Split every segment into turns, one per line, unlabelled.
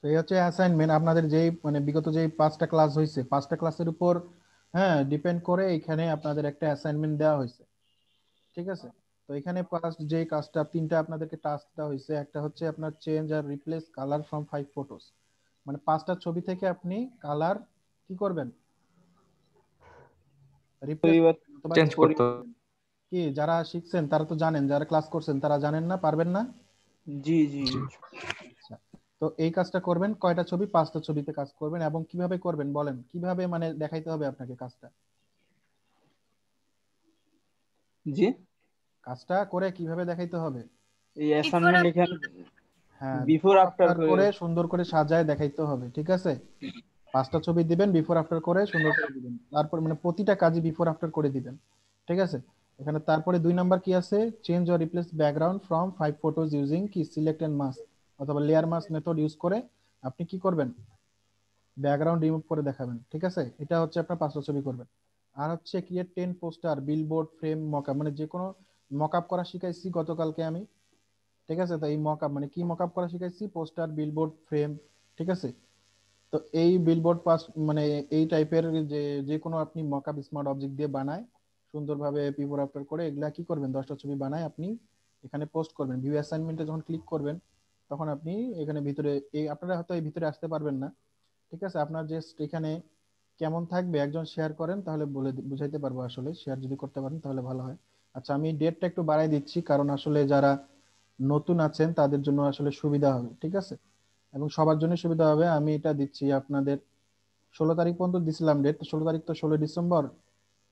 তো এই হচ্ছে অ্যাসাইনমেন্ট আপনাদের যেই মানে বিগত যেই 5টা ক্লাস হয়েছে 5টা ক্লাসের উপর হ্যাঁ ডিপেন্ড করে এখানে আপনাদের একটা অ্যাসাইনমেন্ট দেওয়া হয়েছে, ঠিক আছে? তো এখানে ফার্স্ট যে কাজটা 3টা আপনাদেরকে টাস্ক দেওয়া হয়েছে, একটা হচ্ছে আপনার চেঞ্জ আর রিপ্লেস কালার ফ্রম 5 ফটোস, মানে 5টা ছবি থেকে আপনি কালার কি করবেন, রিপ্লেস অথবা
চেঞ্জ
চেঞ্জ
করতে
করবেন। কি যারা শিখছেন তারা তো জানেন, যারা ক্লাস করছেন তারা জানেন না, পারবেন না?
জি জি
আচ্ছা, তো এই কাজটা করবেন কয়টা ছবি, 5টা ছবিতে কাজ করবেন। এবং কিভাবে করবেন বলেন, কিভাবে মানে দেখাইতে হবে আপনাকে কাজটা,
জি
কাজটা করে কিভাবে দেখাইতে হবে?
এই অ্যাসাইনমেন্ট এখানে
হ্যাঁ,
বিফোর
বিফোর
আফটার
আফটার
করে
করে সুন্দর করে সাজায় দেখাইতে হবে, ঠিক আছে? 5টা ছবি দিবেন, বিফোর আফটার করে সুন্দর করে দিবেন, তারপর মানে প্রতিটা কাজই বিফোর আফটার করে দিবেন, ঠিক আছে? এখানে তারপরে 2 নাম্বার কি আছে, change or replace background from 5 photos using কি সিলেক্ট এন্ড মাস্ক অথবা লেয়ার মাস্ক মেথড ইউজ করে আপনি কি করবেন, ব্যাকগ্রাউন্ড রিমুভ করে দেখাবেন, ঠিক আছে? এটা হচ্ছে আপনার 5টা ছবি করবেন। আর হচ্ছে create 10 poster billboard frame mockup, মানে যে কোনো মকআপ করা শিখাইছি গতকালকে আমি, ঠিক আছে? তো এই মকআপ মানে কি মকআপ করা শিখাইছি, পোস্টার বিলবোর্ড ফ্রেম, ঠিক আছে? তো এই বিলবোর্ড পাস মানে এই টাইপের যে যে কোনো আপনি মকআপ স্মার্ট অবজেক্ট দিয়ে বানায় সুন্দরভাবে বিফোর আফটার করে এগুলা কি করবেন, 10টা ছবি বানায় আপনি এখানে পোস্ট করবেন। ভিউ অ্যাসাইনমেন্টে যখন ক্লিক করবেন তখন আপনি এখানে ভিতরে এই আপনারা হয়তো এই ভিতরে আসতে পারবেন না, ঠিক আছে? আপনার জাস্ট এখানে কেমন থাকবে একজন শেয়ার করেন তাহলে বলে বুঝাইতে পারবো, আসলে শেয়ার যদি করতে পারেন তাহলে ভালো হয়। আচ্ছা, আমি ডেটটা একটু বাড়াই দিচ্ছি কারণ আসলে যারা নতুন আছেন তাদের জন্য আসলে সুবিধা হবে, ঠিক আছে? এবং সবার জন্য সুবিধা হবে, আমি এটা দিচ্ছি আপনাদের 16 তারিখ পর্যন্ত দিছিলাম ডেট, 16 তারিখ তো 16 ডিসেম্বর,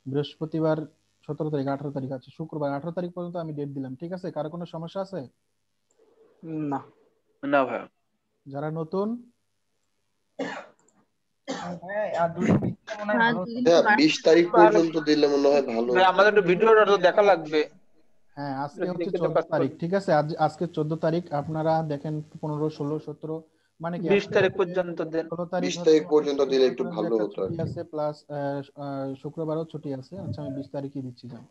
বৃহস্পতিবার 17 তারিখ, 18 তারিখ আছে, শুক্রবার 18 তারিখ পর্যন্ত আমি ডেট দিলাম, ঠিক আছে? কারো কোনো সমস্যা আছে?
না
না ভাই,
যারা নতুন
আর দুদিন ভিতরে মনে হয়
হ্যাঁ
ভালো হতো।
দুদিন
হ্যাঁ
তো
20 তারিখ পর্যন্ত দিলে মনে হয় ভালো
ভাই
হতো।
আমাদের একটু ভিডিওটা তো দেখা লাগবে।
হ্যাঁ, আজকে হচ্ছে
দেখে তো
14
কাজ
তারিখ
করবে।
ঠিক আছে? আজকে 14 তারিখ, আপনারা দেখেন 15, 16, 17, মানে কি
20
আপনাদের
তারিখ পর্যন্ত দেন।
16 তারিখ
20
হচ্ছে
তারিখ পর্যন্ত দিলে
মনে
একটু
করেন যে
ভালো
একটা
হতো আর
ছুটি
কি।
আছে প্লাস শুক্রবারও ছুটি আছে। আচ্ছা, আমি 20 তারিখই দিচ্ছি যান,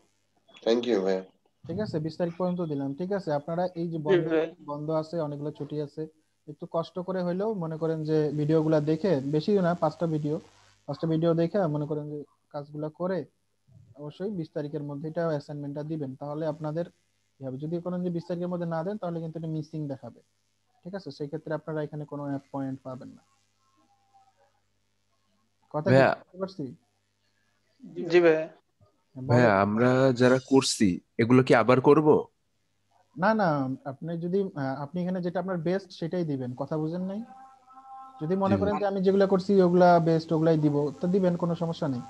থ্যাংক ইউ ভাই।
ঠিক আছে? 20 তারিখ পর্যন্ত দিলাম, ঠিক আছে? আপনারা এই যে
জি
বন্ধ
ভাই।
বন্ধ আছে, অনেকগুলো ছুটি আছে, একটু কষ্ট করে হইলেও মনে করেন যে ভিডিওগুলো দেখে, বেশি না 5টা ভিডিও দেখে মনে করেন যে কাজগুলো করে অবশ্যই 20 তারিখের মধ্যে এটা অ্যাসাইনমেন্টটা দিবেন, তাহলে আপনাদের কি হবে, যদি কোনো যে 20 তারিখের মধ্যে না দেন তাহলে কিন্তু এটা মিসিং দেখাবে, ঠিক আছে? সেই ক্ষেত্রে আপনারা এখানে কোনো পয়েন্ট পাবেন না। কথা কি
ভাইয়া
বুঝতে পারছি?
জি ভাই।
বলে
ভাইয়া আমরা যারা করছি এগুলো কি আবার করব?
না না, আপনি যদি আপনি এখানে যেটা আপনার বেস্ট সেটাই দিবেন, কথা বুঝেন নাই? যদি
জি
মনে করেন
ভাই।
যে আমি যেগুলো করছি ওগুলা বেস্ট ওগুলাই দিব তো দিবেন, কোনো সমস্যা নেই,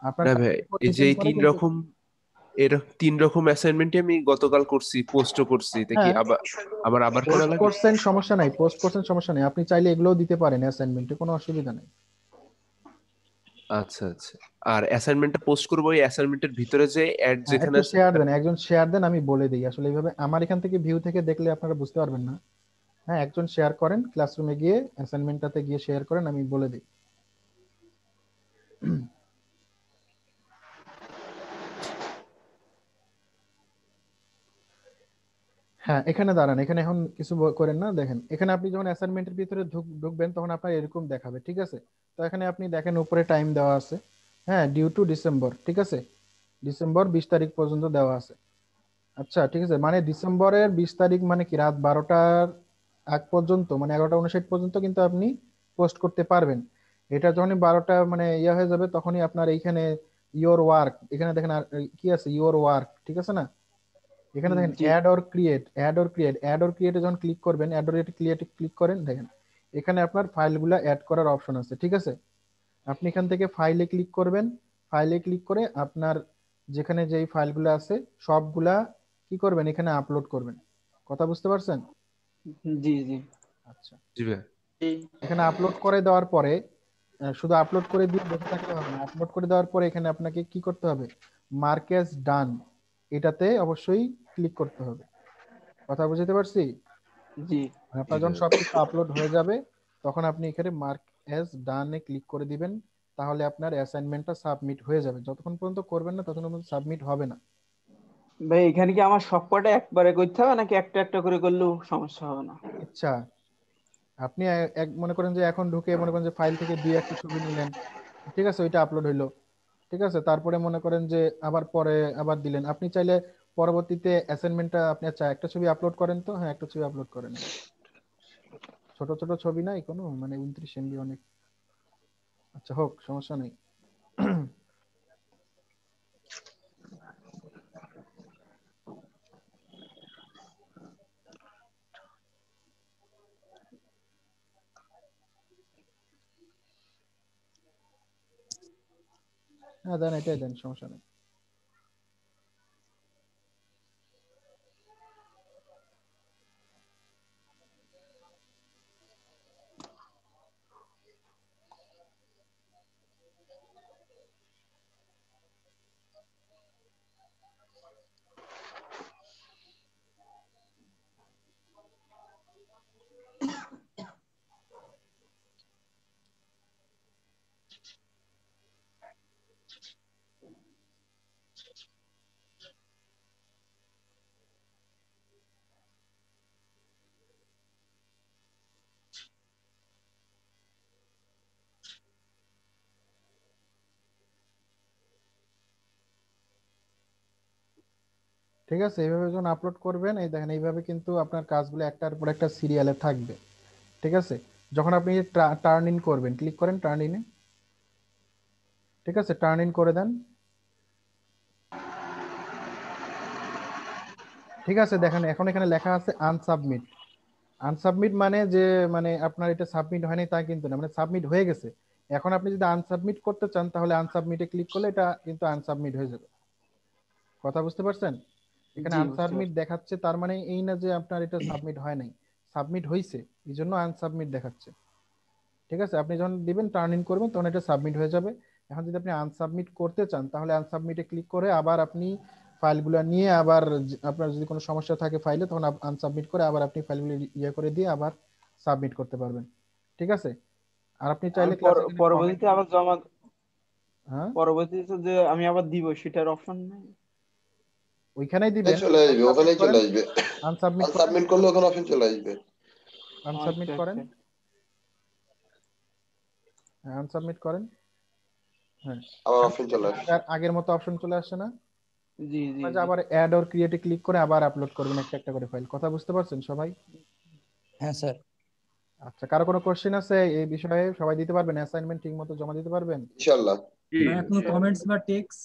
আপনার
না ভাই,
কাজের উপর
এই যে
ডিপেন্ড
এই
করে
তিন
কিন্তু।
রকম এর 3 রকম অ্যাসাইনমেন্টই আমি গতকাল করছি, পোস্টও করছি, এটা কি
হ্যাঁ,
আবার আমার আবার করা
পোস্ট
লাগে?
করছেন সমস্যা নাই, পোস্ট করছেন সমস্যা নেই, আপনি চাইলে এগুলোও দিতে পারেন অ্যাসাইনমেন্টে, কোনো অসুবিধা নেই।
আচ্ছা আচ্ছা। আর অ্যাসাইনমেন্টটা পোস্ট করবো, ওই অ্যাসাইনমেন্টের ভিতরে যে অ্যাড
হ্যাঁ,
যেখানে
একটু
আছে
শেয়ার দেন, একজন শেয়ার দেন, আমি বলে দিই আসলে এইভাবে আমার এখান থেকে ভিউ থেকে দেখলে আপনারা বুঝতে পারবেন না। হ্যাঁ, একজন শেয়ার করেন, ক্লাসরুমে গিয়ে অ্যাসাইনমেন্টটাতে গিয়ে শেয়ার করেন, আমি বলে দিই। হ্যাঁ, এখানে দাঁড়ান, এখানে এখন কিছু করেন না, দেখেন এখানে আপনি যখন অ্যাসাইনমেন্টের ভিতরে ঢুকবেন তখন আপনার এরকম দেখাবে, ঠিক আছে? তো এখানে আপনি দেখেন উপরে টাইম দেওয়া আছে, হ্যাঁ, ডিউ টু ডিসেম্বর, ঠিক আছে? ডিসেম্বর 20 তারিখ পর্যন্ত দেওয়া আছে। আচ্ছা, ঠিক আছে, মানে ডিসেম্বরের 20 তারিখ মানে কি রাত 12টার আগ পর্যন্ত, মানে 11টা 59 পর্যন্ত কিন্তু আপনি পোস্ট করতে পারবেন। এটা যখনই 12টা মানে ইয়ে হয়ে যাবে তখনই আপনার এইখানে ইওর ওয়ার্ক, এখানে দেখেন আর কি আছে, ইওর ওয়ার্ক, ঠিক আছে না? এখানে দেখেন
জি
অ্যাড অর ক্রিয়েটে যখন ক্লিক করবেন, অ্যাড অর ক্রিয়েটে ক্লিক করেন, দেখেন এখানে আপনার ফাইলগুলো অ্যাড করার অপশন আছে, ঠিক আছে? আপনি এখান থেকে ফাইলে ক্লিক করবেন, ফাইলে ক্লিক করে আপনার যেখানে যেই ফাইলগুলো আছে সবগুলা কি করবেন, এখানে আপলোড করবেন, কথা বুঝতে পারছেন?
জি জি
আচ্ছা,
জি ভাই।
জি
এখানে আপলোড করে দেওয়ার পরে শুধু আপলোড করে দিয়ে বসে থাকলে হবে না, আপলোড করে দেওয়ার পরে এখানে আপনাকে কি করতে হবে, মার্ক অ্যাজ ডান, এটাতে অবশ্যই ক্লিক করতে হবে, কথা বুঝতে পারছি?
জি
আপনার যখন সবকিছু আপলোড হয়ে যাবে তখন আপনি এখানে মার্ক অ্যাজ ডানে ক্লিক করে দিবেন, তাহলে আপনার অ্যাসাইনমেন্টটা সাবমিট হয়ে যাবে। যতক্ষণ পর্যন্ত করবেন না ততক্ষণ পর্যন্ত সাবমিট হবে না।
ভাই এখানে কি আমার সবকটা একবারে করতে হবে নাকি একটা একটা করে করলেও সমস্যা হবে না?
ইচ্ছা, আপনি এক মনে করেন যে এখন ঢুকে মনে করেন যে ফাইল থেকে দুই একটা ছবি নিলেন, ঠিক আছে, ওইটা আপলোড হইলো, ঠিক আছে, তারপরে মনে করেন যে আবার পরে আবার দিলেন। আপনি চাইলে পরবর্তীতে অ্যাসাইনমেন্টটা আপনি আচ্ছা একটা ছবি আপলোড করেন, তো হ্যাঁ একটা ছবি আপলোড করেন, ছোট ছোট ছবি নাই কোনো, মানে 29 MB অনেক। আচ্ছা হোক, সমস্যা নেই। হ্যাঁ দেন, এটাই দেন, সমস্যা নেই। ঠিক আছে, এইভাবে যখন আপলোড করবেন, এই দেখেন এইভাবে কিন্তু আপনার কাজগুলো একটার পর একটা সিরিয়ালে থাকবে। ঠিক আছে, যখন আপনি টার্ন ইন করবেন, ক্লিক করেন টার্ন ইনে, ঠিক আছে, টার্ন ইন করে দেন। ঠিক আছে, দেখেন এখন এখানে লেখা আছে আনসাবমিট। আনসাবমিট মানে যে মানে আপনার এটা সাবমিট হয়নি তা কিন্তু না, মানে সাবমিট হয়ে গেছে। এখন আপনি যদি আনসাবমিট করতে চান তাহলে আনসাবমিটে ক্লিক করলে এটা কিন্তু আনসাবমিট হয়ে যাবে। কথা বুঝতে পারছেন? এখানে
জি, বুঝতে
আনসাবমিট
পারছি।
দেখাচ্ছে, তার মানে এই না যে আপনার এটা সাবমিট হয় নাই, সাবমিট হয়েছে, এই জন্য আনসাবমিট দেখাচ্ছে। ঠিক আছে, আপনি যখন দিবেন টার্ন ইন করবেন তখন এটা সাবমিট হয়ে যাবে। এখন যদি আপনি আনসাবমিট করতে চান তাহলে আনসাবমিটে ক্লিক করে আবার আপনি ফাইলগুলো নিয়ে আবার আপনার যদি কোনো সমস্যা থাকে ফাইলে, তখন আনসাবমিট করে আবার আপনি ফাইলগুলো ইয়ে করে দিয়ে আবার সাবমিট করতে পারবেন। ঠিক আছে, আর আপনি
আমি
চাইলে ক্লাসে এখানে কমেন্ট,
পরবর্তীতে আবার জমা,
হ্যাঁ
পরবর্তীতে যে আমি আবার দিব সেটার অপশন নেই?
ওইখানেই
এই
দিবেন,
চলে আসবে,
আনসাবমিট
ওখানেই
করেন,
চলে আসবে।
আনসাবমিট করেন,
আনসাবমিট করলে ওখানে অপশন চলে আসবে।
আনসাবমিট
আচ্ছা,
করেন,
আচ্ছা।
হ্যাঁ আনসাবমিট করেন, হ্যাঁ
আবার
এখন
অপশন
দেখেন
চলে আসছে।
আগের মতো অপশন চলে আসছে না?
জি, জি,
যে
জি।
আবার অ্যাড অর ক্রিয়েটে ক্লিক করে আবার আপলোড করবেন একটা একটা করে ফাইল। কথা বুঝতে পারছেন সবাই?
হ্যাঁ স্যার।
আচ্ছা, কারো কোনো কোশ্চেন আছে এই বিষয়ে? সবাই দিতে পারবেন? অ্যাসাইনমেন্ট ঠিক মতো জমা দিতে পারবেন?
ইনশাল্লাহ।
জি
ভাইয়া কোনো কমেন্টস বা টেক্স?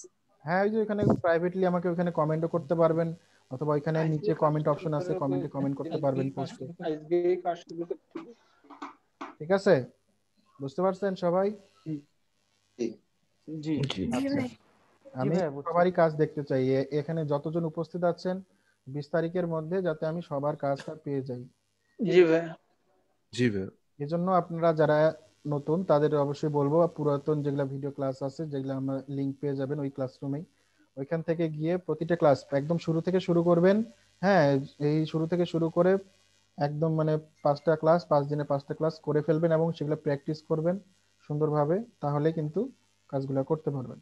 হ্যাঁ, ওই যে ওখানে প্রাইভেটলি আমাকে ওখানে কমেন্টও করতে পারবেন, অথবা ওইখানে নিচে কমেন্ট অপশন আছে, কমেন্টে কমেন্ট করতে পারবেন পোস্টে।
আজকে কাজ শুরু করতে হবে।
ঠিক আছে, বুঝতে পারছেন সবাই?
জি।
জি।
জি।
আচ্ছা,
জি
আমি
ভাইয়া বুঝছি।
সবারই কাজ দেখতে চাই, এখানে যতজন উপস্থিত আছেন 20 তারিখের মধ্যে যাতে আমি সবার কাজটা পেয়ে যাই।
জি ভাই।
জি ভাইয়া।
এজন্য আপনারা যারা নতুন তাদের অবশ্যই বলবো, পুরাতন যেগুলা ভিডিও ক্লাস আছে যেগুলো আমরা লিংক পেয়ে যাবেন ওই ক্লাসরুমেই, ওইখান থেকে গিয়ে প্রতিটা ক্লাস একদম শুরু থেকে শুরু করবেন। হ্যাঁ, এই শুরু থেকে শুরু করে একদম মানে 5টা ক্লাস, 5 দিনে 5টা ক্লাস করে ফেলবেন এবং সেগুলো প্র্যাকটিস করবেন সুন্দরভাবে, তাহলে কিন্তু কাজগুলো করতে পারবেন।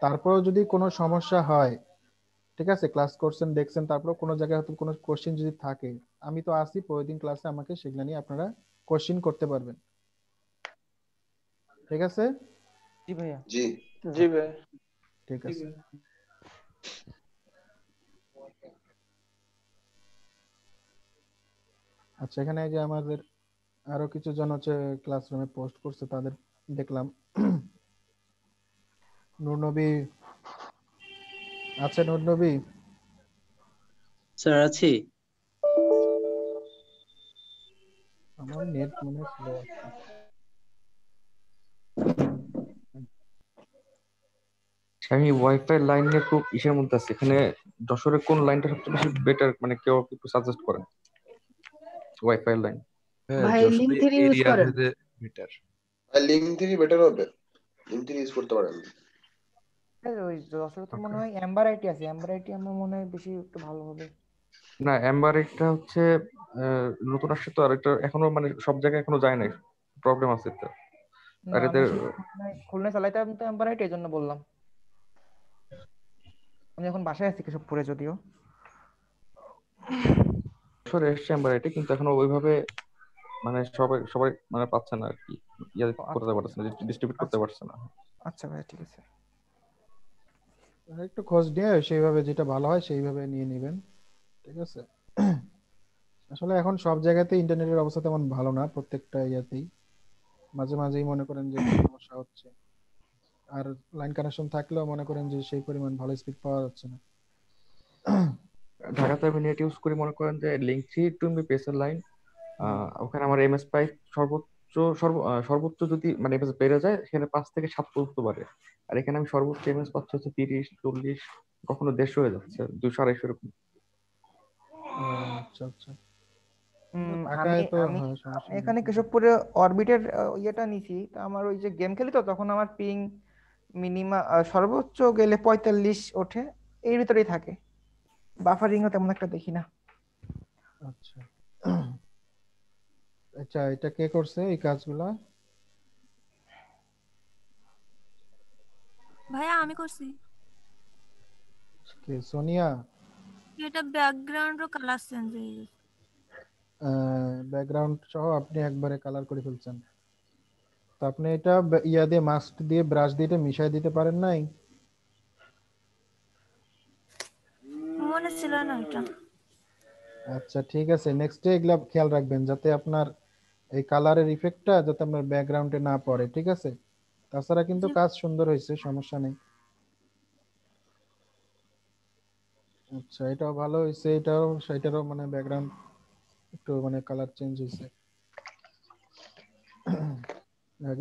তারপরেও যদি কোনো সমস্যা হয়, ঠিক আছে, ক্লাস করছেন দেখছেন, তারপরেও কোনো জায়গায় হয়তো কোনো কোশ্চেন যদি থাকে, আমি তো আসি প্রতিদিন ক্লাসে, আমাকে সেগুলো নিয়ে আপনারা কোশ্চেন করতে পারবেন। ঠিক আছে,
জি ভাইয়া।
জি।
জি ভাই।
ঠিক
জি
আছে।
ভাই।
আচ্ছা, এখানে এই যে আমাদের আরো কিছু জন হচ্ছে ক্লাসরুমে পোস্ট করছে, তাদের দেখলাম। নূর নবী আছে, নূর নবী
স্যার আছি।
আমার নেট মনে স্লো আছে।
আমি ওয়াইফাই লাইন নিয়ে খুব ইসের মধ্যে আছি। এখানে যশোরের কোন লাইনটা সবচেয়ে বেশি বেটার, মানে কেউ একটু সাজেস্ট করেন ওয়াইফাই লাইন।
হ্যাঁ,
ভাই লিঙ্ক
যশোরে
থ্রি ইউজ
এরিয়া
করেন।
ভেদে বেটার।
আর লিঙ্ক থেকে বেটার হবে, লিঙ্ক থেকে ইউজ করতে পারেন।
ওই যশোরে তো মনে হয় অ্যাম্বার আইটি আছে, অ্যাম্বার আইটি আমার মনে হয় বেশি একটু ভালো হবে।
না, এম্বার একটা হচ্ছে নতুন আসছে তো, আর এটা এখনো মানে সব জায়গায় এখনো যায় নাই, প্রবলেম আছে তো।
না
আর
আমি
এদের
সেই খুলনায় চালাইতাম তো অ্যাম্বার আইটি, এই জন্য বললাম। আমি এখন বাসায় আছি কেশবপুরে যদিও।
যশোরে এসছে এম্বার আইটি, কিন্তু এখনো ওইভাবে মানে সবাই সবাই মানে পাচ্ছে না আর কি, ইয়ে করতে
আচ্ছা
পারছে না, ডিস্ট্রিবিউট করতে পারছে না।
আচ্ছা ভাই, ঠিক আছে।
একটু খোঁজ নিয়ে সেইভাবে যেটা ভালো হয় সেইভাবে নিয়ে নেবেন, ঠিক আছে। আসলে এখন সব জায়গাতে ইন্টারনেটের অবস্থা তেমন ভালো না, প্রত্যেকটা ইয়াতেই মাঝে মাঝেই মনে করেন যে একটু সমস্যা হচ্ছে। আর লাইন কানেকশন থাকলেও মনে করেন যে সেই পরিমাণ ভালো স্পিড পাওয়া যাচ্ছে না।
ঢাকাতে আমি নেট ইউজ করি, মনে করেন যে লিঙ্ক 3 পেসের লাইন, ওখানে আমার এমএস পাই সর্বোচ্চ যদি মানে এমএস বেড়ে যায় সেখানে 5 থেকে 7 পর্যন্ত বাড়ে। আর এখানে আমি সর্বোচ্চ এমএস পাচ্ছি হচ্ছে 30, 40, কখনো 150 হয়ে যাচ্ছে, 200, 250 এরকম।
ও আচ্ছা আচ্ছা।
আমি
ঢাকায় তো
আমি
হ্যাঁ সমস্যা নেই।
এখানে কেশবপুরে অরবিটের ইয়েটা নিছি, তো আমার ওই যে গেম খেলি তো তখন আমার পিং মিনিমাম সর্বোচ্চ গেলে 45 ওঠে, এর ভিতরেই থাকে। বাফারিংও তেমন একটা দেখি না।
আচ্ছা আচ্ছা, এটা কে করছে এই কাজগুলা?
ভাইয়া আমি করছি।
কে, সোনিয়া?
এটা ব্যাকগ্রাউন্ড ও কালার চেঞ্জ হয়ে গেছে।
ব্যাকগ্রাউন্ড সহ আপনি একবারে কালার করে ফেলছেন? তো আপনি এটা ইয়া দিয়ে মাস্ক দিয়ে ব্রাশ দিয়ে এটা মিশাই দিতে পারেন নাই?
মনে ছিল না এটা।
আচ্ছা ঠিক আছে, নেক্সট ডে এগুলা খেয়াল রাখবেন যাতে আপনার এই কালারের ইফেক্টটা যাতে আপনার ব্যাকগ্রাউন্ডে না পড়ে, ঠিক আছে? তাছাড়া কিন্তু
জি
কাজ সুন্দর হয়েছে, সমস্যা নেই। আচ্ছা এটাও ভালো হয়েছে, সেটারও মানে ব্যাকগ্রাউন্ড একটু মানে কালার চেঞ্জ হয়েছে।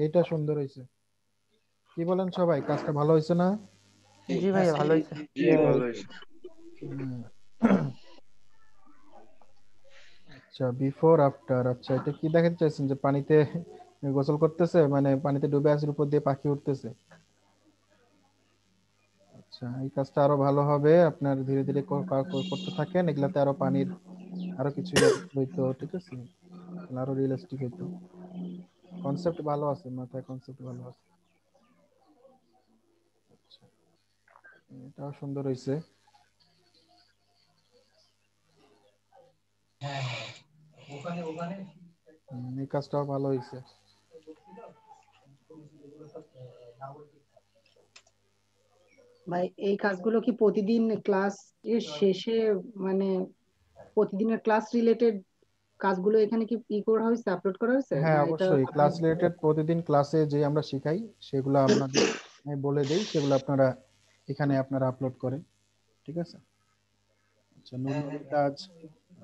এটা সুন্দর হয়েছে। কি বলেন সবাই, কাজটা ভালো হয়েছে না?
জি ভাইয়া, ভালো হয়েছে।
জি ভালো হয়েছে।
হুম। আচ্ছা বিফোর আফটার, আচ্ছা এটা কি দেখাতে চাইছেন যে পানিতে গোসল করতেছে, মানে পানিতে ডুবে আছে উপর দিয়ে পাখি উঠতেছে? আচ্ছা এই কাজটা আরো ভালো হবে আপনার, ধীরে ধীরে করতে থাকেন, এগুলাতে আরো পানির আরো কিছু হইতো, ঠিক আছে, তাহলে আরো রিয়েলিস্টিক হইতো। কনসেপ্ট ভালো আছে, মাথায় কনসেপ্ট ভালো আছে। আচ্ছা এটাও সুন্দর হয়েছে। এই কাজটাও ভালো হয়েছে।
ভাই এই কাজগুলো কি প্রতিদিন ক্লাস এর শেষে, মানে প্রতিদিনের ক্লাস রিলেটেড কাজগুলো এখানে কি করা হয়েছে, আপলোড করা হয়েছে,
হ্যাঁ
না এটা
অবশ্যই,
আপনি?
ক্লাস রিলেটেড প্রতিদিন ক্লাসে যে আমরা শিখাই সেগুলো আপনাদের আমি বলে দেই, সেগুলো আপনারা এখানে আপনারা আপলোড করেন, ঠিক আছে। আচ্ছা নর্মালি কাজ,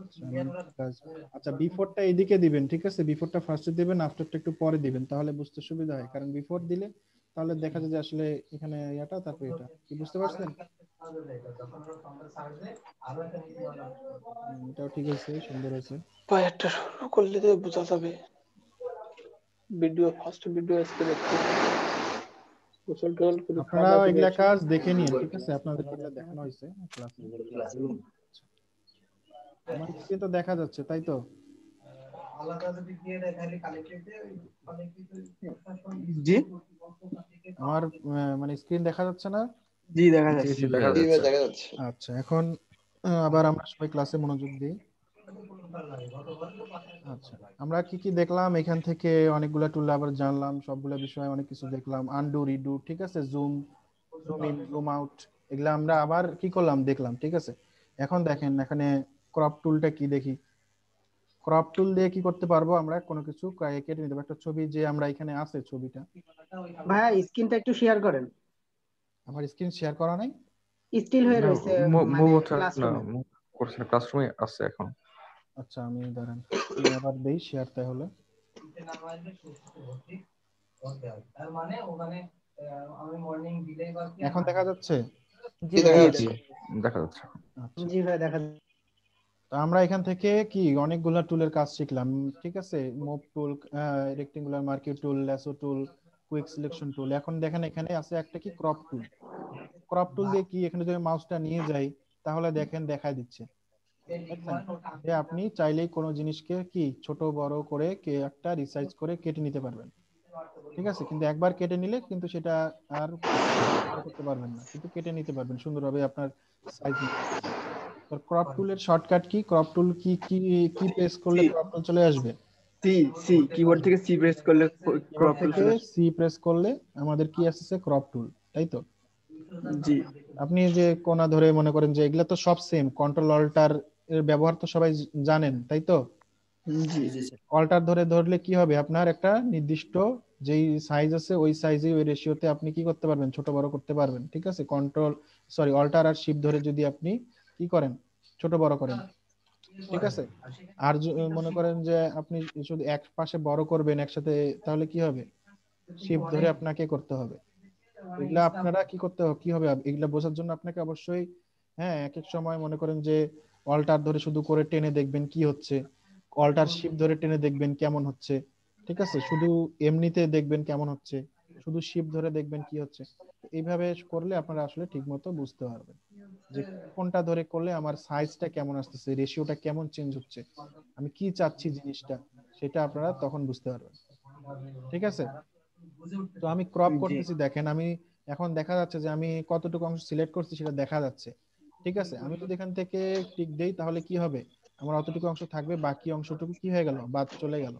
আচ্ছা normal কাজ। আচ্ছা বিফোরটা এইদিকে দিবেন, ঠিক আছে, বিফোরটা ফার্স্টে দিবেন, আফটারটা একটু পরে দিবেন, তাহলে বুঝতে সুবিধা হয়, কারণ বিফোর দিলে তাহলে দেখা যায় যে আসলে এখানে এটা তারপর এটা, কি বুঝতে পারছেন? এটাও ঠিক আছে, সুন্দর আছে।
ভাই একটা শুরু করলে তো বোঝা যাবে। ভিডিও ফার্স্ট ভিডিও আজকে দেখতে গোসল টোসল করে খাওয়া
আপনারা
দাওয়া করে
এগুলা
আসি।
কাজ দেখে নিন, ঠিক আছে, আপনাদের এগুলা দেখানো হয়েছে ক্লাসে। আমার স্ক্রিন তো দেখা যাচ্ছে তাই তো?
জি
আমার মানে স্ক্রিন দেখা যাচ্ছে না?
জি, দেখা
জি
যাচ্ছে।
জি দেখা
জি ভাই
যাচ্ছে।
দেখা যাচ্ছে।
আচ্ছা এখন আবার আমরা সবাই ক্লাসে মনোযোগ দিই। আচ্ছা আমরা কি কি দেখলাম এখান থেকে, অনেকগুলা টুল আবার জানলাম, সবগুলা বিষয়ে অনেক কিছু দেখলাম, আনডু রিডু, ঠিক আছে, zoom zoom in zoom out, এগুলা আমরা আবার কি করলাম দেখলাম, ঠিক আছে। এখন দেখেন এখানে ক্রপ টুলটা কি দেখি। ক্রপ টুল দিয়ে কি করতে পারবো, আমরা কোনো কিছু কেটে নিতে পারবো, একটা ছবি যে আমরা এখানে আছে ছবিটা।
ভাইয়া স্ক্রিনটা একটু শেয়ার করেন,
আমার স্ক্রিন শেয়ার করা নাই।
স্টিল হয়ে
না,
রয়েছে
মুভ
মানে
হচ্ছে না,
ক্লাসরুমে।
মুভ করছে না, ক্লাসরুমে আছে এখন।
আচ্ছা আমি দাঁড়ান, আমি আবার দেই শেয়ার তাহলে। এখন দেখা যাচ্ছে?
জি
জি
ভাইয়া।
দেখা
জি
যাচ্ছে।
জি দেখা যাচ্ছে।
আচ্ছা
জি ভাই দেখা
তো আমরা এখান থেকে কি অনেকগুলা টুলের কাজ শিখলাম, ঠিক আছে, move tool, rectangular marking tool, lasso tool, quick selection tool. এখন দেখেন এখানে আছে একটা কি ক্রপ টুল। ক্রপ টুল দিয়ে কি, এখানে যদি মাউসটা নিয়ে যাই তাহলে দেখেন দেখাই দিচ্ছে, দেখছেন, যে আপনি চাইলেই কোনো জিনিসকে কি ছোট বড় করে কে একটা রিসাইজ করে কেটে নিতে পারবেন, ঠিক আছে, কিন্তু একবার কেটে নিলে কিন্তু সেটা আর বড় করতে পারবেন না, কিন্তু কেটে নিতে পারবেন সুন্দরভাবে আপনার সাইজ মতো। ক্রপ টুলের শর্টকাট কি, ক্রপ টুল কি কি কি প্রেস করলে
জি
ক্রপ টুল চলে আসবে?
সি সি কিবোর্ড থেকে সি প্রেস করলে
কিবোর্ড
ক্রপ টুল
থেকে
চলে আসে।
সি প্রেস করলে আমাদের কি আসছে, ক্রপ টুল, তাই তো?
জি
আপনি যে কোণা ধরে মনে করেন যে এগুলা তো সব সেম, কন্ট্রোল অল্টার এর ব্যবহার তো সবাই জানেন, তাই তো?
জি
অল্টার ধরে ধরলে কি হবে, আপনার একটা নির্দিষ্ট যেই সাইজ আছে ওই সাইজে ওই রেশিওতে আপনি কি করতে পারবেন, ছোট বড় করতে পারবেন, ঠিক আছে? অল্টার আর শিফট ধরে যদি আপনি কি করেন, ছোট বড় করেন, ঠিক আছে? আর মনে করেন যে আপনি শুধু এক পাশে বড় করবেন একসাথে, তাহলে কি হবে, শিফট ধরে আপনাকে করতে হবে। এগুলা আপনারা কি করতে হবে, কি হবে এগুলা বোঝার জন্য আপনাকে অবশ্যই, হ্যাঁ, এক এক সময় মনে করেন যে অল্টার ধরে শুধু করে টেনে দেখবেন কি হচ্ছে, অল্টার শিফট ধরে টেনে দেখবেন কেমন হচ্ছে, ঠিক আছে? শুধু এমনিতে দেখবেন কেমন হচ্ছে, শুধু শিফট ধরে দেখবেন কি হচ্ছে। এইভাবে করলে আপনারা আসলে ঠিক মতো বুঝতে পারবেন যে কোনটা ধরে করলে আমার সাইজটা কেমন আসতেছে, রেশিওটা কেমন চেঞ্জ হচ্ছে, আমি কি চাচ্ছি জিনিসটা, সেটা আপনারা তখন বুঝতে পারবেন, ঠিক আছে? তো আমি ক্রপ
জি
করতেছি, দেখেন আমি এখন দেখা যাচ্ছে যে আমি কতটুকু অংশ সিলেক্ট করছি সেটা দেখা যাচ্ছে, ঠিক আছে? আমি যদি এখান থেকে টিক দেই তাহলে কি হবে, আমার অতটুকু অংশ থাকবে, বাকি অংশটুকু কি হয়ে গেল, বাদ চলে গেল,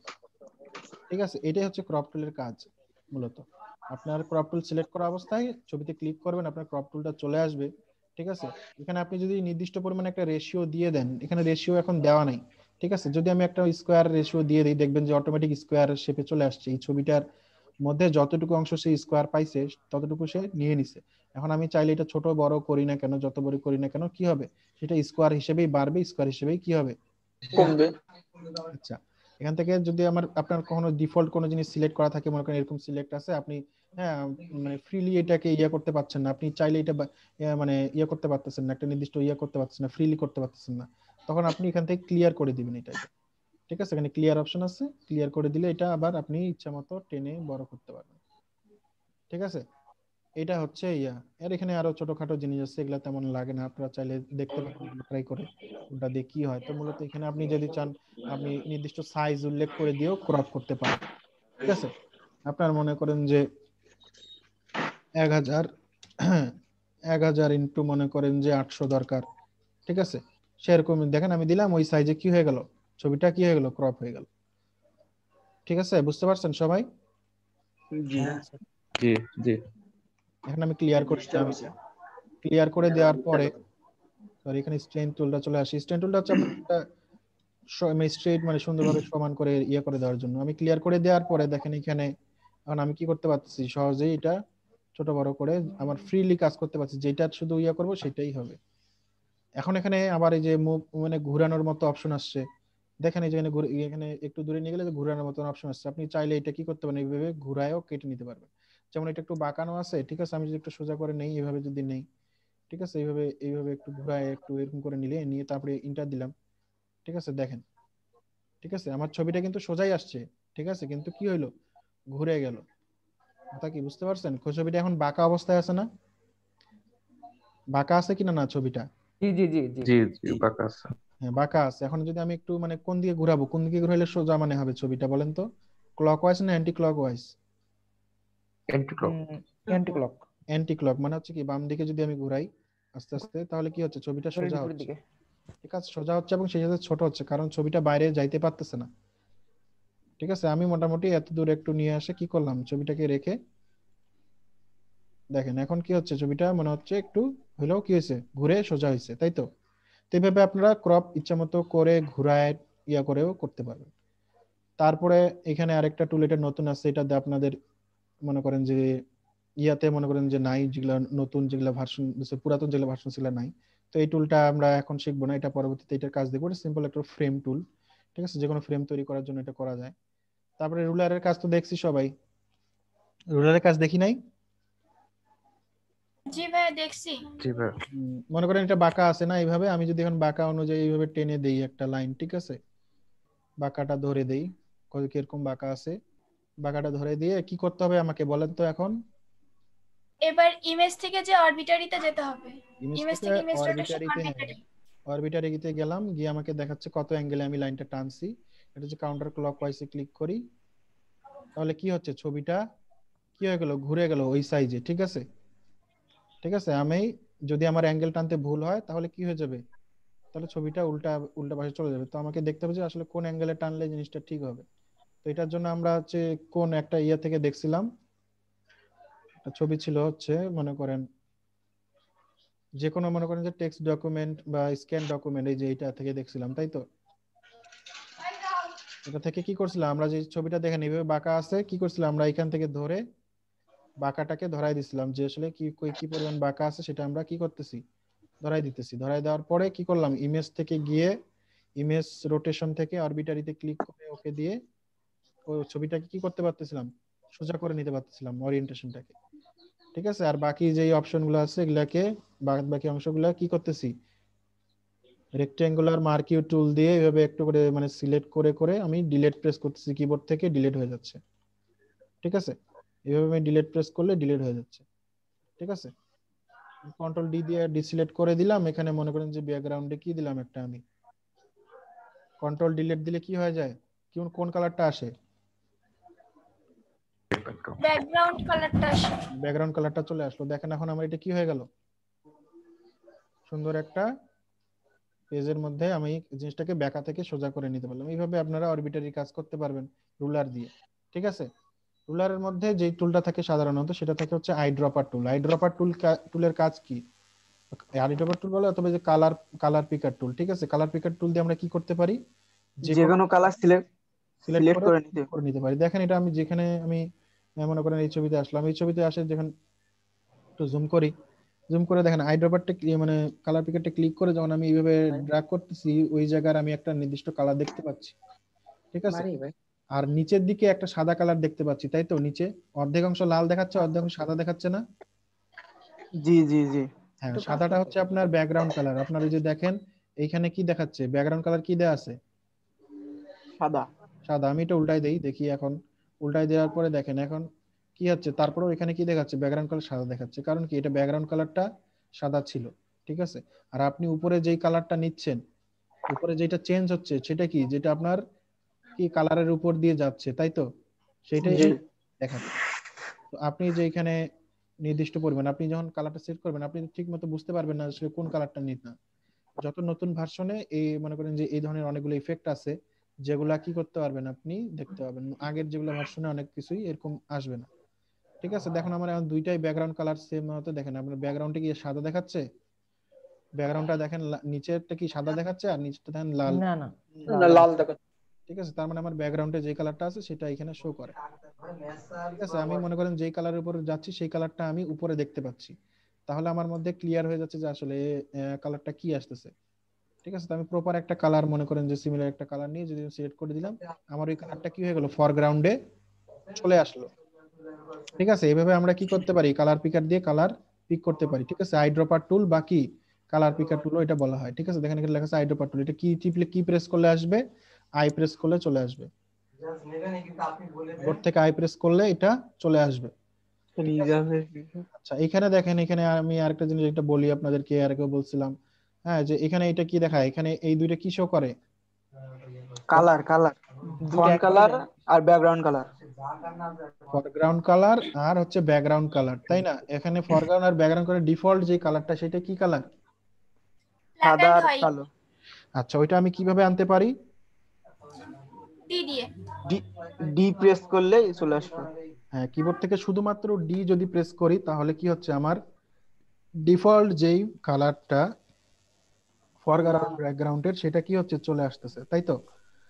ঠিক আছে? এটাই হচ্ছে ক্রপ টুলের কাজ মূলত। আপনার ক্রপ টুল সিলেক্ট করা অবস্থায় ছবিতে ক্লিক করবেন, আপনার ক্রপ টুলটা চলে আসবে, ঠিক আছে? এখানে আপনি যদি নির্দিষ্ট পরিমাণে একটা রেশিও দিয়ে দেন, এখানে রেশিও এখন দেওয়া নাই, ঠিক আছে? যদি আমি একটা স্কোয়ার রেশিও দিয়ে দিই, দেখবেন যে অটোমেটিক স্কোয়ার শেপে চলে আসছে, এই ছবিটার মধ্যে যতটুকু অংশ সে স্কোয়ার পাইছে ততটুকু সে নিয়ে নিছে। এখন আমি চাইলে এটা ছোট বড় করি না কেন, যত বড় করি না কেন, কি হবে, সেটা স্কোয়ার হিসেবেই বাড়বে, স্কোয়ার হিসেবেই কি হবে,
কমবে।
আচ্ছা, এখান থেকে যদি আপনার কখনো ডিফল্ট কোনো জিনিস সিলেক্ট করা থাকে, মনে করেন এরকম সিলেক্ট আছে, আপনি হ্যাঁ মানে ফ্রিলি এটাকে করতে পারছেন না, আপনি চাইলে এটা মানে করতে পারতেছেন না, একটা নির্দিষ্ট করতে পারতেছেন না, ফ্রিলি করতে পারতেছেন না, তখন আপনি এখান থেকে ক্লিয়ার করে দিবেন এটাকে, ঠিক আছে? এখানে ক্লিয়ার অপশন আছে, ক্লিয়ার করে দিলে এটা আবার আপনি ইচ্ছা মতো টেনে বড় করতে পারবেন, ঠিক আছে? এটা হচ্ছে এর এখানে আরো ছোটখাটো জিনিস আছে, এগুলা তেমন লাগে না, আপনারা চাইলে দেখতে পারেন ট্রাই করে কোনটা দিয়ে কি হয়। তো মূলত এখানে আপনি যদি চান আপনি নির্দিষ্ট সাইজ উল্লেখ করে দিয়েও ক্রপ করতে পারেন, ঠিক আছে? আপনার মনে করেন যে 1000 1000 ইন্টু মনে করেন যে 800 দরকার, ঠিক আছে? সেরকম দেখেন আমি দিলাম, ওই সাইজে কি হয়ে গেল, ছবিটা কি হয়ে গেল, ক্রপ হয়ে গেল, ঠিক আছে? বুঝতে পারছেন সবাই?
জি
জি জি
এখন আমি ক্লিয়ার করে
বুঝতে
দিলাম,
পারছি।
ক্লিয়ার করে দেওয়ার পরে সরি এখানে স্ট্রেন টুলটা চলে আসে, স্ট্রেন টুলটা হচ্ছে আপনার স্ট্রেট মানে সুন্দরভাবে সমান করে করে দেওয়ার জন্য। আমি ক্লিয়ার করে দেওয়ার পরে দেখেন এখানে এখন আমি কি করতে পারছি, সহজেই এটা ছোট বড় করে আমার ফ্রিলি কাজ করতে পারছি, যেটা শুধু করব সেটাই হবে। এখন এখানে আবার এই যে মুভ মানে ঘোরানোর মতো অপশন আসছে, দেখেন এই যে এখানে একটু দূরে নিয়ে গেলে যে ঘোরানোর মতো অপশন আসছে, আপনি চাইলে এটা কি করতে পারেন, এইভাবে ঘুরায়ও কেটে নিতে পারবেন। যেমন এটা একটু বাঁকানো আছে, ঠিক আছে? আমি যদি একটু সোজা করে নেই, এইভাবে যদি নেই, ঠিক আছে? এইভাবে একটু ঘুরায় একটু এরকম করে নিয়ে তারপরে ইন্টার দিলাম, ঠিক আছে? দেখেন, ঠিক আছে, আমার ছবিটা কিন্তু সোজাই আসছে, ঠিক আছে, কিন্তু কি হইলো, ঘুরে গেল। কথা কি বুঝতে পারছেন? ছবিটা এখন বাঁকা অবস্থায় আছে না, বাঁকা আছে কিনা না ছবিটা?
জি জি জি জি
জি জি বাঁকা আছে।
হ্যাঁ বাঁকা আছে। এখন যদি আমি একটু মানে কোন দিকে ঘুরাবো, কোন দিকে ঘুরাইলে সোজা মানে হবে ছবিটা, বলেন তো? ক্লকওয়াইজ না anti clockwise?
Anti clock.
Anti clock,
anti clock মানে হচ্ছে কি, বাম দিকে যদি আমি ঘুরাই আস্তে আস্তে, তাহলে কি হচ্ছে, ছবিটা
ঘড়ির
সোজা
বিপরীত
হচ্ছে,
দিকে।
ঠিক আছে? সোজা হচ্ছে এবং সেই সাথে ছোট হচ্ছে, কারণ ছবিটা বাইরে যাইতে পারতেছে না, ঠিক আছে? আমি মোটামুটি এত দূর একটু নিয়ে আসে কি করলাম, ছবিটাকে রেখে দেখেন এখন কি হচ্ছে, ছবিটা মনে হচ্ছে একটু হলেও কি হয়েছে, ঘুরে সোজা হয়েছে, তাই তো? তো এইভাবে আপনারা ক্রপ ইচ্ছা মতো করে ঘুরায় করেও করতে পারবেন। তারপরে এখানে আরেকটা টুল, এটা নতুন আছে, এটা দিয়ে আপনাদের মনে করেন যে মনে করেন যে নাই, যেগুলো নতুন যেগুলো ভার্সন, পুরাতন যেগুলো ভার্সন সেগুলো নাই। তো এই টুলটা আমরা এখন শিখবো না, এটা পরবর্তীতে এটার কাজ দেখবো। সিম্পল একটা ফ্রেম টুল, ঠিক আছে? যে কোনো ফ্রেম তৈরি করার জন্য এটা করা যায়। তারপরে রুলারের কাজ তো দেখছি সবাই, রুলারের কাজ দেখি নাই?
জি ভাইয়া দেখছি।
জি ভাই।
মনে করেন এটা বাঁকা আছে না, এইভাবে আমি যদি এখন বাঁকা অনুযায়ী এইভাবে টেনে দেই একটা লাইন, ঠিক আছে? বাঁকাটা ধরে দেই, কত কিরকম বাঁকা আছে, বাঁকাটা ধরে দিয়ে কি করতে হবে আমাকে বলেন তো এখন?
এবার ইমেজ থেকে যে অরবিটারিতে যেতে হবে,
ইমেজ
ইমেজ
থেকে
থেকে ইমেজ রোটেশন
অরবিটারিতে, হ্যাঁ,
অরবিটারি।
অরবিটারিতে গেলাম, গিয়ে আমাকে দেখাচ্ছে কত অ্যাঙ্গেলে আমি লাইনটা টানছি। এটা হচ্ছে কাউন্টার ক্লকওয়াইজে ক্লিক করি, তাহলে কি হচ্ছে, ছবিটা কি হয়ে গেল, ঘুরে গেল ওই সাইজে, ঠিক আছে? ঠিক আছে, আমি যদি আমার অ্যাঙ্গেল টানতে ভুল হয় তাহলে কি হয়ে যাবে, তাহলে ছবিটা উল্টা উল্টা পাশে চলে যাবে। তো আমাকে দেখতে হবে যে আসলে কোন অ্যাঙ্গেলে টানলে জিনিসটা ঠিক হবে। তো এটার জন্য আমরা হচ্ছে কোন একটা ইয়া থেকে দেখছিলাম, একটা ছবি ছিল হচ্ছে মনে করেন যে কোনো মনে করেন যে টেক্সট ডকুমেন্ট বা স্ক্যান ডকুমেন্ট, এই যে এটা থেকে দেখছিলাম, তাই তো? এটা থেকে কি করছিলাম আমরা, যে ছবিটা দেখেন এইভাবে বাঁকা আছে, কি করছিলাম আমরা এখান থেকে ধরে বাঁকাটাকে ধরাই দিছিলাম, যে আসলে কি কি পরিমাণ বাঁকা আছে সেটা আমরা কি করতেছি, ধরাই দিতেছি। ধরাই দেওয়ার পরে কি করলাম, ইমেজ থেকে গিয়ে ইমেজ রোটেশন থেকে অরবিটারিতে ক্লিক করে ওকে দিয়ে ওই ছবিটাকে কি করতে পারতেছিলাম, সোজা করে নিতে পারতেছিলাম ওরিয়েন্টেশনটাকে। ঠিক আছে, আর বাকি যেই অপশনগুলো আছে এগুলাকে বাকি অংশগুলো কি করতেছি, রেক্টেঙ্গুলার মার্কিউ টুল দিয়ে এভাবে একটু করে মানে সিলেক্ট করে করে আমি ডিলিট প্রেস করতেছি, কিবোর্ড থেকে ডিলিট হয়ে যাচ্ছে। ঠিক আছে, এভাবে আমি ডিলিট প্রেস করলে ডিলিট হয়ে যাচ্ছে। ঠিক আছে, কন্ট্রোল ডি দিয়ে ডিসিলেক্ট করে দিলাম। এখানে মনে করেন যে ব্যাকগ্রাউন্ডে কি দিলাম একটা, আমি কন্ট্রোল ডিলিট দিলে কি হয়ে যায়, কোন কালারটা আসে,
ব্যাকগ্রাউন্ড কালারটা আসে।
ব্যাকগ্রাউন্ড কালারটা চলে আসলো। দেখেন এখন আমার এটা কি হয়ে গেল, সুন্দর একটা পেজের মধ্যে আমি জিনিসটাকে ব্যাকা থেকে সোজা করে নিতে পারলাম। এইভাবে আপনারা অরবিটারি কাজ করতে পারবেন রুলার দিয়ে। ঠিক আছে, রুলারের মধ্যে যে টুলটা থাকে সাধারণত সেটা থাকে হচ্ছে I dropper tool. I dropper টুলের কাজ কি, আই ড্রপার টুল বলে অথবা যে কালার পিকার টুল। ঠিক আছে, কালার পিকার টুল দিয়ে আমরা কি করতে পারি,
যে কোনো কালার
সিলেক্ট
সিলেক্ট করে নিতে
করে নিতে পারি। দেখেন এটা আমি যেখানে আমি মনে করেন এই ছবিতে আসলাম, এই ছবিতে আসে যখন একটু জুম করি, জুম করে দেখেন আই ড্রপারটা মানে কালার পিকারটা ক্লিক করে যখন আমি এইভাবে ড্র্যাগ করতেছি ওই জায়গার আমি একটা নির্দিষ্ট কালার দেখতে পাচ্ছি। ঠিক আছে, আর নিচের দিকে একটা সাদা কালার দেখতে পাচ্ছি, তাই তো? নিচে অর্ধেক অংশ লাল দেখাচ্ছে, অর্ধেক অংশ সাদা দেখাচ্ছে না?
জি জি জি
হ্যাঁ, সাদাটা হচ্ছে আপনার ব্যাকগ্রাউন্ড কালার। আপনারা যে দেখেন এইখানে কি দেখাচ্ছে, ব্যাকগ্রাউন্ড কালার কি দেয়া আছে,
সাদা।
সাদা। আমি এটা উল্টাই দেই, দেখি এখন উল্টাই দেওয়ার পরে দেখেন এখন কি হচ্ছে, তারপরেও এখানে কি দেখাচ্ছে, ব্যাকগ্রাউন্ড কালার সাদা দেখাচ্ছে। কারণ কি, এটা ব্যাকগ্রাউন্ড কালারটা সাদা ছিল। ঠিক আছে, আর আপনি উপরে যেই কালারটা নিচ্ছেন, উপরে যেটা চেঞ্জ হচ্ছে সেটা কি, যেটা আপনার কি কালারের উপর দিয়ে যাচ্ছে, তাই তো? সেটাই দেখাচ্ছে। তো আপনি যে এখানে নির্দিষ্ট পরিমাণ আপনি যখন কালারটা সেট করবেন, আপনি ঠিক মতো বুঝতে পারবেন না আসলে কোন কালারটা নিতে। যত নতুন ভার্সনে এই মনে করেন যে এই ধরনের অনেকগুলো ইফেক্ট আছে যেগুলা কি করতে পারবেন, আপনি দেখতে পাবেন। আগের যেগুলো ভার্সনে অনেক কিছুই এরকম আসবে না। ঠিক আছে, দেখুন আমার এখন দুইটাই ব্যাকগ্রাউন্ড কালার সেম হতে, দেখেন আপনার ব্যাকগ্রাউন্ডে কি সাদা দেখাচ্ছে, ব্যাকগ্রাউন্ডটা দেখেন নিচেরটা কি সাদা দেখাচ্ছে আর নিচেরটা দেখেন লাল।
না না
লাল দেখাচ্ছে।
ঠিক আছে, তার মানে আমার ব্যাকগ্রাউন্ডে যে কালারটা আছে সেটা এখানে শো করে। ঠিক আছে, আমি মনে করেন যেই কালারের উপর যাচ্ছি সেই কালারটা আমি উপরে দেখতে পাচ্ছি, তাহলে আমার মধ্যে ক্লিয়ার হয়ে যাচ্ছে যে আসলে কালারটা কি আসতেছে। ঠিক আছে, তো আমি প্রপার একটা কালার মনে করেন যে সিমিলার একটা কালার নিয়ে যদি সিলেক্ট করে দিলাম, আমার ওই কালারটা কি হয়ে গেল, ফরগ্রাউন্ডে চলে আসলো। ঠিক আছে, এইভাবে আমরা কি করতে পারি, কালার পিকার দিয়ে কালার পিক করতে পারি। ঠিক আছে, আই ড্রপার টুল বা কি কালার পিকার টুল এটা বলা হয়। ঠিক আছে, দেখেন এখানে লেখা আছে আই ড্রপার টুল। এটা কি টিপলে কি প্রেস করলে আসবে, আই প্রেস করলে চলে আসবে। বোর্ড থেকে আই প্রেস করলে এটা চলে আসবে। আচ্ছা, এখানে দেখেন, এখানে আমি আরেকটা জিনিস এটা বলি আপনাদেরকে, আর কেউ বলছিলাম, হ্যাঁ, যে এখানে এটা কি দেখায়, এখানে এই দুইটা কি শো করে,
কালার ফন্ট কালার আর ব্যাকগ্রাউন্ড কালার।
ফরগ্রাউন্ড কালার আর হচ্ছে ব্যাকগ্রাউন্ড কালার, তাই না? এখানে ফরগ্রাউন্ড আর ব্যাকগ্রাউন্ড কালার ডিফল্ট যে কালারটা সেটা কি কালার,
সাদা আর কালো।
আচ্ছা, ওইটা আমি কিভাবে আনতে পারি,
ডি দিয়ে
ডি প্রেস করলে চলে আসবে।
হ্যাঁ, কিবোর্ড থেকে শুধুমাত্র ডি যদি প্রেস করি তাহলে কি হচ্ছে, আমার ডিফল্ট যেই কালারটা ফরগ্রাউন্ড ব্যাকগ্রাউন্ডের সেটা কি হচ্ছে, চলে আসতেছে, তাই তো?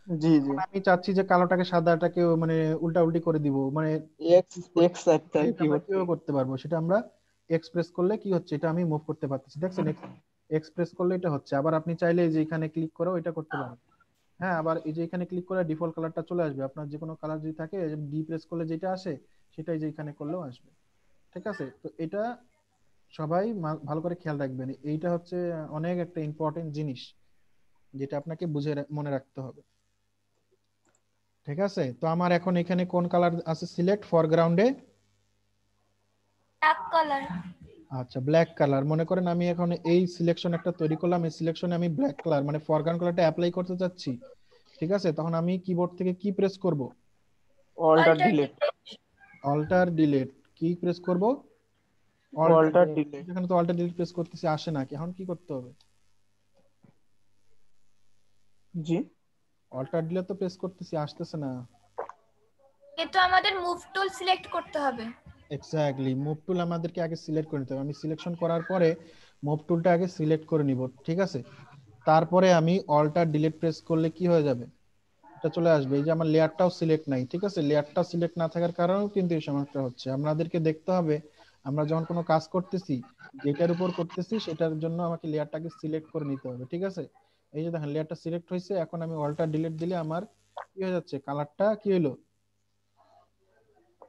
জি জি।
আমি চাচ্ছি যে কালোটাকে সাদাটাকে মানে উল্টা উল্টি করে দিব, মানে
এক্স একটা কিবোর্ড
কিভাবে করতে পারবো, সেটা আমরা এক্সপ্রেস করলে কি হচ্ছে, এটা আমি মুভ করতে পারতেছি। দেখছেন, এক্সপ্রেস করলে এটা হচ্ছে। আবার আপনি চাইলে যে এখানে ক্লিক করেও এটা করতে পারেন। হ্যাঁ, আবার এই যে এখানে ক্লিক করে ডিফল্ট কালারটা চলে আসবে। আপনার যে কোনো কালার যদি থাকে, ডি প্রেস করলে যেটা আসে সেটাই যে এখানে করলেও আসবে। ঠিক আছে, তো এটা সবাই ভালো করে খেয়াল রাখবেন। এইটা হচ্ছে অনেক একটা ইম্পর্টেন্ট জিনিস যেটা আপনাকে বুঝে মনে রাখতে হবে। ঠিক আছে, তো আমার এখন এখানে কোন কালার আছে, সিলেক্ট ফরগ্রাউন্ডে
ব্ল্যাক কালার।
আচ্ছা, ব্ল্যাক কালার। মনে করেন আমি এখন এই সিলেকশন একটা তৈরি করলাম, এই সিলেকশনে আমি ব্ল্যাক কালার মানে ফরগ্রাউন্ড কালারটা অ্যাপ্লাই করতে চাচ্ছি। ঠিক আছে, তখন আমি কিবোর্ড থেকে কি প্রেস করব,
অল্টার ডিলিট।
অল্টার ডিলিট কি প্রেস করব,
অল্টার ডিলিট।
এখানে তো অল্টার ডিলিট প্রেস করতেছি, আসে না। এখন কি করতে হবে,
জি
অল্টার ডিলিট তো প্রেস করতেছি, আসতেছে না।
তো আমাদের মুভ টুল সিলেক্ট করতে হবে।
এক্স্যাক্টলি, মুভ টুল আমাদেরকে আগে সিলেক্ট করে নিতে হবে। আমি সিলেকশন করার পরে মুভ টুলটা আগে সিলেক্ট করে নিব, ঠিক আছে? তারপরে আমি অল্টার ডিলিট প্রেস করলে কি হয়ে যাবে, এটা চলে আসবে। এই যে আমার লেয়ারটাও সিলেক্ট নাই, ঠিক আছে? লেয়ারটা সিলেক্ট না থাকার কারণেও কিন্তু এই সমস্যা হচ্ছে। আমাদেরকে দেখতে হবে আমরা যখন কোনো কাজ করতেছি, যেটার উপর করতেছি সেটার জন্য আমাকে লেয়ারটাকে সিলেক্ট করে নিতে হবে, ঠিক আছে? এই যে দেখেন লেয়ারটা সিলেক্ট হয়েছে, এখন আমি অল্টার ডিলিট দিলে আমার কি হয়ে যাচ্ছে, কালারটা কি হলো,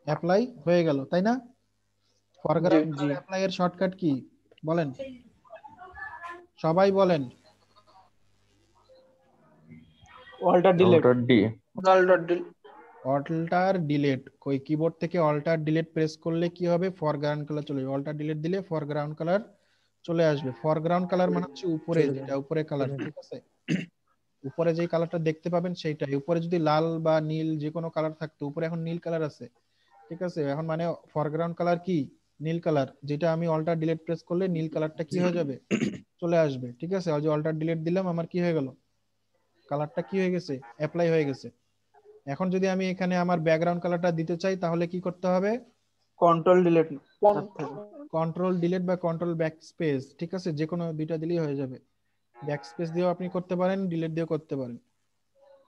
অ্যাপ্লাই হয়ে গেল, তাই না? ফরগ্রাউন্ড কালার অ্যাপ্লাই এর শর্টকাট কি বলেন, সবাই বলেন।
Alter delete.
অল্টার ডিলিট, ওই কিবোর্ড থেকে অল্টার ডিলিট প্রেস করলে কি হবে, ফরগ্রাউন্ড কালার চলে যাবে। অল্টার ডিলিট দিলে ফরগ্রাউন্ড কালার চলে আসবে। ফরগ্রাউন্ড কালার মানে হচ্ছে উপরে, যেটা উপরে কালার, ঠিক আছে? উপরে যে কালারটা দেখতে পাবেন সেইটাই। উপরে যদি লাল বা নীল যে কোনো কালার থাকতো, উপরে এখন নীল কালার আছে, ঠিক আছে? এখন মানে ফরগ্রাউন্ড কালার কি, নীল কালার। যেটা আমি অল্টার ডিলিট প্রেস করলে নীল কালারটা কি হয়ে যাবে, চলে আসবে, ঠিক আছে? ওই যে অল্টার ডিলিট দিলাম, আমার কি হয়ে গেল, কালারটা কি হয়ে গেছে, অ্যাপ্লাই হয়ে গেছে। এখন যদি আমি এখানে আমার ব্যাকগ্রাউন্ড কালারটা দিতে চাই তাহলে কি করতে হবে,
কন্ট্রোল ডিলিট,
কন্ট্রোল ডিলিট বা কন্ট্রোল ব্যাক স্পেস, ঠিক আছে? যে কোনো দুইটা দিলেই হয়ে যাবে। ব্যাক স্পেস দিয়েও আপনি করতে পারেন, ডিলিট দিয়েও করতে পারেন,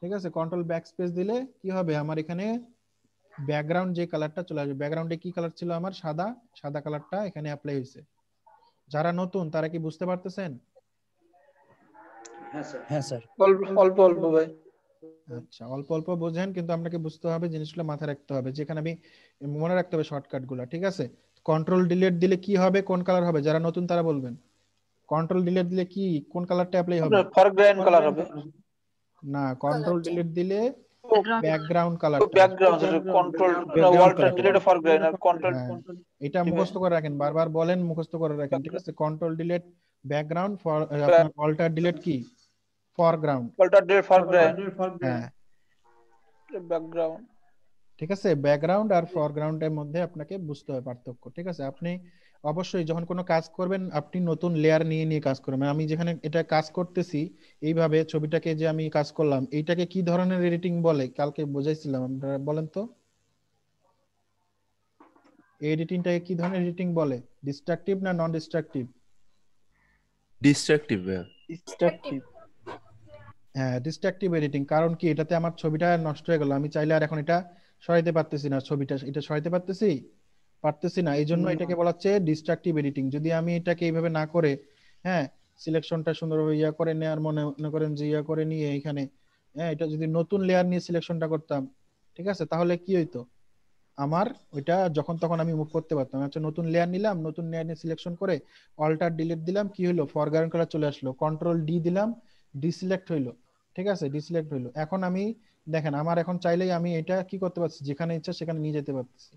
ঠিক আছে? কন্ট্রোল ব্যাক স্পেস দিলে কি হবে, আমার এখানে ব্যাকগ্রাউন্ড যে কালারটা চলে আসবে। ব্যাকগ্রাউন্ডে কি কালার ছিল আমার, সাদা, সাদা কালারটা এখানে অ্যাপ্লাই হয়েছে। যারা নতুন তারা কি বুঝতে পারতেছেন?
হ্যাঁ স্যার, অল্প অল্প ভাই।
আচ্ছা, অল্প অল্প বোঝেন, কিন্তু আপনাকে বুঝতে হবে, জিনিসগুলো মাথায় রাখতে হবে, যেখানে আমি মনে রাখতে হবে শর্টকাট গুলা, ঠিক আছে? কন্ট্রোল ডিলিট দিলে কি হবে, কোন কালার হবে, যারা নতুন তারা বলবেন। কন্ট্রোল ডিলিট দিলে কি, কোন কালারটা অ্যাপ্লাই হবে?
ফরগ্রাউন্ড কালার হবে
না, কন্ট্রোল ডিলিট দিলে background colour,
background control alt delete foreground আর কন্ট্রোল।
এটা মুখস্থ করে রাখেন, বারবার বলেন, মুখস্থ করে রাখেন, ঠিক আছে? কন্ট্রোল ডিলিট ব্যাকগ্রাউন্ড, ফর আপনার অল্টার ডিলিট কি, ফরগ্রাউন্ড।
অল্টার ডিলিট ফরগ্রাউন্ড,
হ্যাঁ
ব্যাকগ্রাউন্ড,
ঠিক আছে? ব্যাকগ্রাউন্ড আর ফরগ্রাউন্ডের মধ্যে আপনাকে বুঝতে হবে পার্থক্য, ঠিক আছে? আপনি অবশ্যই যখন কোনো কাজ করবেন আপনি নতুন লেয়ার নিয়ে নিয়ে কাজ করবেন। আমি যেখানে এটা কাজ করতেছি, এইভাবে ছবিটাকে যে আমি কাজ করলাম, এইটাকে কি ধরনের এডিটিং বলে কালকে বোঝাইছিলাম, আপনারা বলেন তো, এই এডিটিংটাকে কি ধরনের এডিটিং বলে, ডিস্ট্রাকটিভ না নন ডিস্ট্রাকটিভ?
ডিস্ট্রাকটিভ।
ডিস্ট্রাকটিভ।
হ্যাঁ, ডিস্ট্রাকটিভ এডিটিং। কারণ কি, এটাতে আমার ছবিটা নষ্ট হয়ে গেল, আমি চাইলে আর এখন এটা সরাইতে পারতেছি না, ছবিটা এটা সরাইতে পারতেছি না, এই জন্য এটাকে বলা হচ্ছে ডিস্ট্রাকটিভ এডিটিং। যদি আমি এটাকে এইভাবে না করে, হ্যাঁ, সিলেকশনটা সুন্দরভাবে ইয়া করে নেওয়ার, মনে করেন যে ইয়া করে নিয়ে এখানে, হ্যাঁ, এটা যদি নতুন লেয়ার নিয়ে সিলেকশনটা করতাম, ঠিক আছে, তাহলে কি হইতো, আমার ওইটা যখন তখন আমি মুভ করতে পারতাম। আচ্ছা, নতুন লেয়ার নিলাম, নতুন লেয়ার নিয়ে সিলেকশন করে অল্টার ডিলিট দিলাম, কি হলো, ফরগ্রাউন্ড কালার চলে আসলো। কন্ট্রোল ডি দিলাম, ডিসিলেক্ট হইলো, ঠিক আছে? ডিসিলেক্ট হইলো। এখন আমি দেখেন, আমার এখন চাইলেই আমি এটা কি করতে পারছি, যেখানে ইচ্ছা সেখানে নিয়ে যেতে পারতেছি।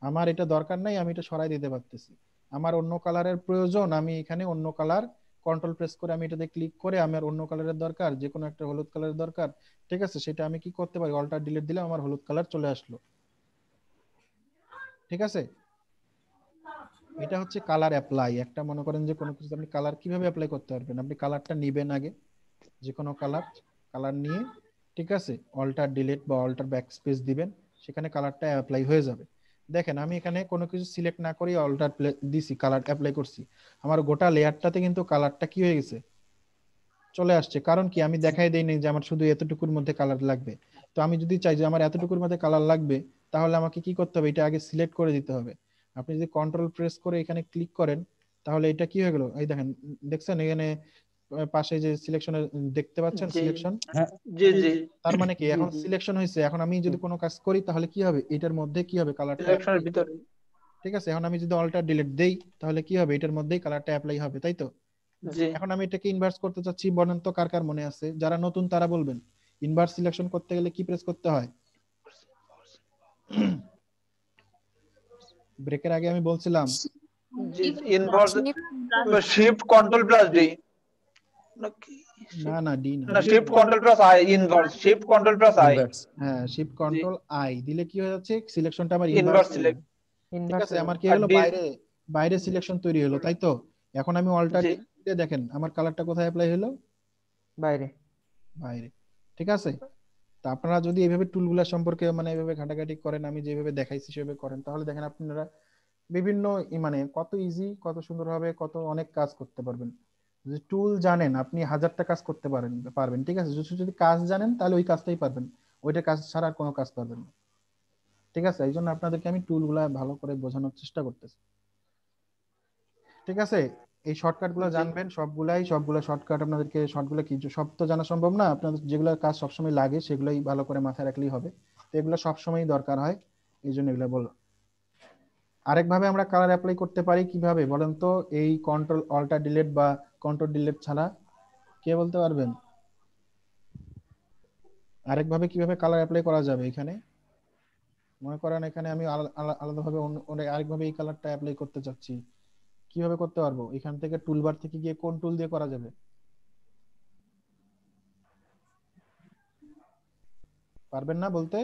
আমার এটা দরকার নাই, আমি এটা সরাই দিতে পারতেছি। আমার অন্য কালারের প্রয়োজন, আমি এখানে অন্য কালার কন্ট্রোল প্রেস করে আমি এটাতে ক্লিক করে, আমার অন্য কালারের দরকার, যে কোনো একটা হলুদ কালারের দরকার, ঠিক আছে? সেটা আমি কি করতে পারি, অল্টার ডিলিট দিলে আমার হলুদ কালার চলে আসলো, ঠিক আছে? এটা হচ্ছে কালার অ্যাপ্লাই। একটা মনে করেন যে কোনো কিছু আপনি কালার কিভাবে অ্যাপ্লাই করতে পারবেন, আপনি কালারটা নিবেন আগে, যে কোনো কালার নিয়ে, ঠিক আছে, অল্টার ডিলিট বা অল্টার ব্যাক স্পেস দিবেন, সেখানে কালারটা অ্যাপ্লাই হয়ে যাবে। দেখেন আমি এখানে কোনো কিছু সিলেক্ট না করেই অল্টার দিছি, কালার অ্যাপ্লাই করছি, আমার গোটা লেয়ারটাতে কিন্তু কালারটা কি হয়ে গেছে, চলে আসছে। কারণ কি, আমি দেখাই দেই নাই যে আমার শুধু এতটুকুর মধ্যে কালার লাগবে। তো আমি যদি চাই যে আমার এতটুকুর মধ্যে কালার লাগবে, তাহলে আমাকে কি করতে হবে, এটা আগে সিলেক্ট করে দিতে হবে। আপনি যদি কন্ট্রোল প্রেস করে এখানে ক্লিক করেন, তাহলে এটা কি হয়ে গেল, এই দেখেন, দেখছেন এখানে পাশে যে সিলেকশন দেখতে পাচ্ছেন, সিলেকশন,
জি জি,
তার মানে কি এখন সিলেকশন হয়েছে। এখন আমি যদি কোনো কাজ করি তাহলে কি হবে, এটার মধ্যে কি হবে, কালারটা,
সিলেকশনের ভিতরে,
ঠিক আছে? এখন আমি যদি অল্টার ডিলিট দেই তাহলে কি হবে, এটার মধ্যেই কালারটা অ্যাপ্লাই হবে, তাই তো?
জি।
এখন আমি এটাকে ইনভার্স করতে চাচ্ছি, বলেন তো কার কার মনে আছে, যারা নতুন তারা বলবেন। ইনভার্স সিলেকশন করতে গেলে কি প্রেস করতে হয়? ব্রেকের আগে আমি বলছিলাম,
জি, inverse shift control plus D,
না না ডি না,
না shift control plus I, inverse shift control plus I.
হ্যাঁ, শিফট কন্ট্রোল আই দিলে কি হয়ে যাচ্ছে, সিলেকশনটা আমার
ইনভার্স
ইনভার্স
সিলেক্ট,
ঠিক আছে? আমার কি হলো, বাইরে সিলেকশন তৈরি হলো, তাই তো? এখন আমি অল্টার দিয়ে দেখেন আমার কালারটা কোথায় অ্যাপ্লাই হলো,
বাইরে,
বাইরে, ঠিক আছে? তা আপনারা যদি এইভাবে টুলগুলা সম্পর্কে মানে এইভাবে ঘাটাঘাটি করেন, আমি যেভাবে দেখাইছি সেভাবে করেন, তাহলে দেখেন আপনারা বিভিন্ন মানে কত ইজি, কত সুন্দরভাবে কত অনেক কাজ করতে পারবেন। যদি টুল জানেন আপনি হাজারটা কাজ করতে পারবেন, ঠিক আছে। যদি কাজ জানেন তাহলে ওই কাজটাই পারবেন, ওইটা কাজ ছাড়া আর কোনো কাজ পারবেন না, ঠিক আছে। এই জন্য আপনাদেরকে আমি টুলগুলা ভালো করে বোঝানোর চেষ্টা করতেছি, ঠিক আছে। এই শর্টকাট গুলো জানবেন, সবগুলা শর্টকাট আপনাদেরকে, শর্টগুলো কি সব তো জানা সম্ভব না, আপনাদের যেগুলো কাজ সবসময় লাগে সেগুলোই ভালো করে মাথায় রাখলেই হবে। তো এগুলো সবসময় দরকার হয়, এই জন্য এগুলো বললাম। আরেকভাবে আমরা কালার অ্যাপ্লাই করতে পারি কিভাবে বলেন তো? এই কন্ট্রোল অল্টার ডিলিট বা কন্ট্রোল ডিলিট ছাড়া কে বলতে পারবেন আরেকভাবে কিভাবে কালার অ্যাপ্লাই করা যাবে? এখানে মনে করেন এখানে আমি আলাদাভাবে আরেকভাবে এই কালারটা অ্যাপ্লাই করতে চাচ্ছি, কিভাবে করতে পারবো? এখান থেকে টুলবার থেকে গিয়ে কোন টুল দিয়ে করা যাবে? পারবেন না বলতে?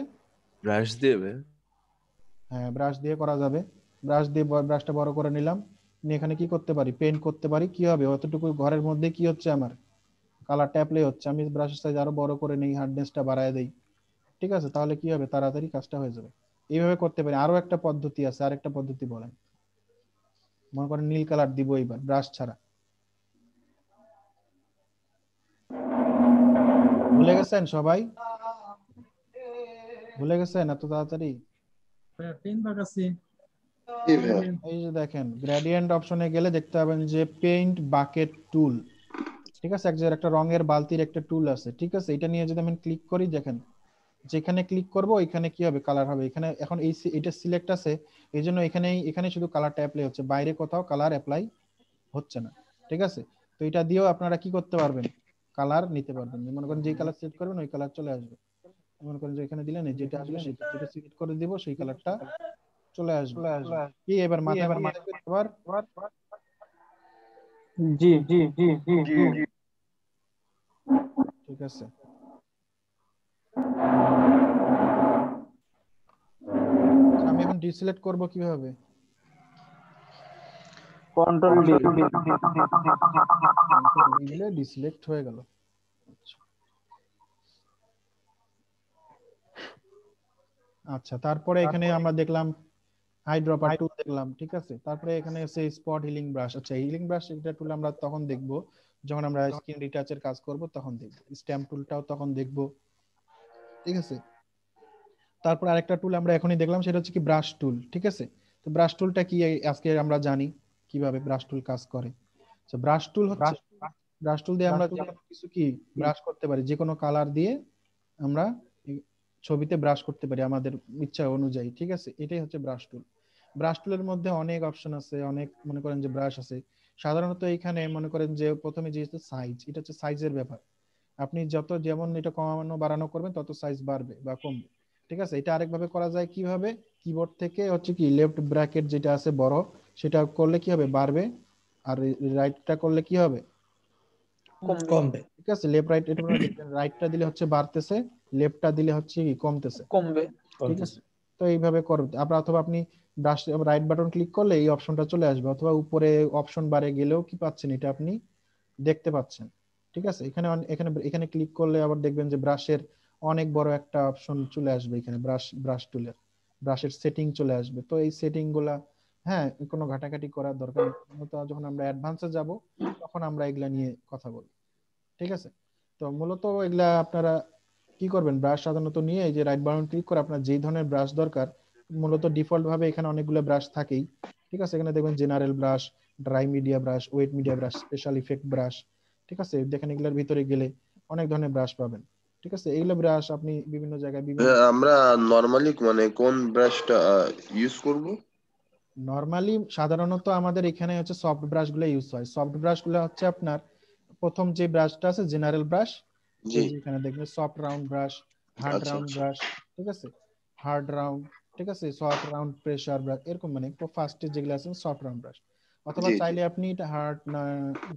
ব্রাশ দেবে?
হ্যাঁ, ব্রাশ দিয়ে করা যাবে। ব্রাশ দিয়ে ব্রাশটা বড় করে নিলাম, নিয়ে এখানে কি করতে পারি? পেইন্ট করতে পারি। কি হবে? অতটুকু ঘরের মধ্যে কি হচ্ছে, আমার কালারটা অ্যাপ্লাই হচ্ছে। আমি ব্রাশের সাইজ আরো বড় করে নেই, হার্ডনেসটা বাড়ায় দেই, ঠিক আছে। তাহলে কি হবে? তাড়াতাড়ি কাজটা হয়ে যাবে। এইভাবে করতে পারি। আরো একটা পদ্ধতি আছে, আরেকটা পদ্ধতি বলেন। মনে করেন নীল কালার দিব এইবার ব্রাশ ছাড়া, ভুলে গেছেন সবাই? ভুলে গেছেন এত তাড়াতাড়ি? এই যে দেখেন গ্রেডিয়েন্ট অপশনে গেলে দেখতে পাবেন যে পেইন্ট বাকেট টুল, ঠিক আছে। একটা রঙের বালতির একটা টুল আছে, ঠিক আছে। এটা নিয়ে যদি আমি ক্লিক করি, দেখেন যেখানে ক্লিক করব এখানে কি হবে? কালার হবে। এখানে এখন এটা সিলেক্ট আছে, এই জন্য এখানে শুধু কালারটা অ্যাপ্লাই হচ্ছে, বাইরে কোথাও কালার অ্যাপ্লাই হচ্ছে না, ঠিক আছে। তো এটা দিয়েও আপনারা কি করতে পারবেন? কালার নিতে পারবেন। মনে করেন যে কালার সিলেক্ট করবেন ওই কালার চলে আসবে। মনে করেন যে এখানে দিলেন যেটা আসবে যেটা সিলেক্ট করে দিব সেই কালারটা চলে আসবে। কি এবার মাথায় এবার
জি জি জি জি জি
ঠিক আছে। আমি এখন ডিসিলেক্ট করব কিভাবে?
কন্ট্রোল ডি
দিলে ডিসিলেক্ট হয়ে গেল। আচ্ছা, তারপরে এখানে আমরা দেখলাম আইড্রপার টুল দেখলাম, ঠিক আছে। তারপরে এখানে আছে স্পট হিলিং ব্রাশ। আচ্ছা, হিলিং ব্রাশ এটা টুল আমরা তখন দেখব যখন আমরা স্ক্রিন রিটাচের কাজ করব, তখন দেখব। স্ট্যাম্প টুলটাও তখন দেখব, ঠিক আছে। তারপর আরেকটা টুল আমরা এখনই দেখলাম, সেটা হচ্ছে কি ব্রাশ টুল, ঠিক আছে। তো ব্রাশ টুলটা কি আজকে আমরা জানি কিভাবে ব্রাশ টুল কাজ করে। তো ব্রাশ টুল হচ্ছে, ব্রাশ টুল দিয়ে আমরা কিছু কি ব্রাশ করতে পারি, যে কোনো কালার দিয়ে আমরা ছবিতে ব্রাশ করতে পারি আমাদের ইচ্ছা অনুযায়ী, ঠিক আছে। এটাই হচ্ছে ব্রাশ টুল। ব্রাশ টুলের মধ্যে অনেক অপশন আছে, অনেক মনে করেন যে ব্রাশ আছে। সাধারণত এখানে মনে করেন যে প্রথমে যে সাইজ, এটা হচ্ছে সাইজের ব্যাপার। আপনি যত যেমন এটা কমানো বাড়ানো করবেন তত সাইজ বাড়বে বা কমবে, ঠিক আছে। এটা আরেকভাবে করা যায় কিভাবে? কিবোর্ড থেকে হচ্ছে কি লেফট ব্র্যাকেট যেটা আছে বড়, সেটা করলে কি হবে? বাড়বে। আর রাইটটা করলে কি হবে?
কমবে।
ঠিক আছে। লেফট রাইট, এটা রাইটটা দিলে হচ্ছে বাড়তেছে, লেফটটা দিলে হচ্ছে কি কমতেছে,
কমবে।
ঠিক আছে। তো এইভাবে করতে অথবা আপনি ব্রাশ রাইট বাটন ক্লিক করলে এই অপশনটা চলে আসবে, অথবা উপরে অপশন বারে গেলেও কি পাচ্ছেন এটা আপনি দেখতে পাচ্ছেন, ঠিক আছে। এখানে এখানে এখানে ক্লিক করলে আবার দেখবেন যে ব্রাশের অনেক বড় একটা অপশন চলে আসবে, এখানে ব্রাশ টুলের ব্রাশের সেটিং চলে আসবে। তো এই সেটিং গুলা, হ্যাঁ, কোনো ঘাটাঘাটি করার দরকার নেই। যখন আমরা অ্যাডভান্সে যাব তখন আমরা এগুলা নিয়ে কথা বলবো, ঠিক আছে। তো মূলত এগুলা আপনারা কি করবেন? ব্রাশ সাধারণত নিয়ে এই যে রাইট বাটন ক্লিক করে আপনার যেই ধরনের ব্রাশ দরকার, মূলত ডিফল্ট ভাবে এখানে অনেকগুলো ব্রাশ থাকেই, ঠিক আছে। এখানে দেখবেন general brush, dry media brush, wet media brush, special effect brush, ঠিক আছে। দেখেন এগুলোর ভিতরে গেলে অনেক ধরনের ব্রাশ পাবেন, ঠিক আছে। এইগুলো ব্রাশ আপনি বিভিন্ন জায়গায় বিভিন্ন
আমরা নরমালি মানে কোন ব্রাশটা ইউজ করব?
নরমালি সাধারণত আমাদের এখানে হচ্ছে সফট ব্রাশ গুলো ইউজ হয়। সফট ব্রাশ গুলো হচ্ছে আপনার প্রথম যে ব্রাশটা আছে জেনারেল ব্রাশ, এই যে এখানে দেখবেন soft round brush, hard round brush, ঠিক আছে, হার্ড রাউন্ড, ঠিক আছে, সফট রাউন্ড প্রেসার ব্রাশ, এরকম মানে ফার্স্টে যেগুলো আছে সফট রাউন্ড ব্রাশ। অথবা চাইলে আপনি এটা হার্ড না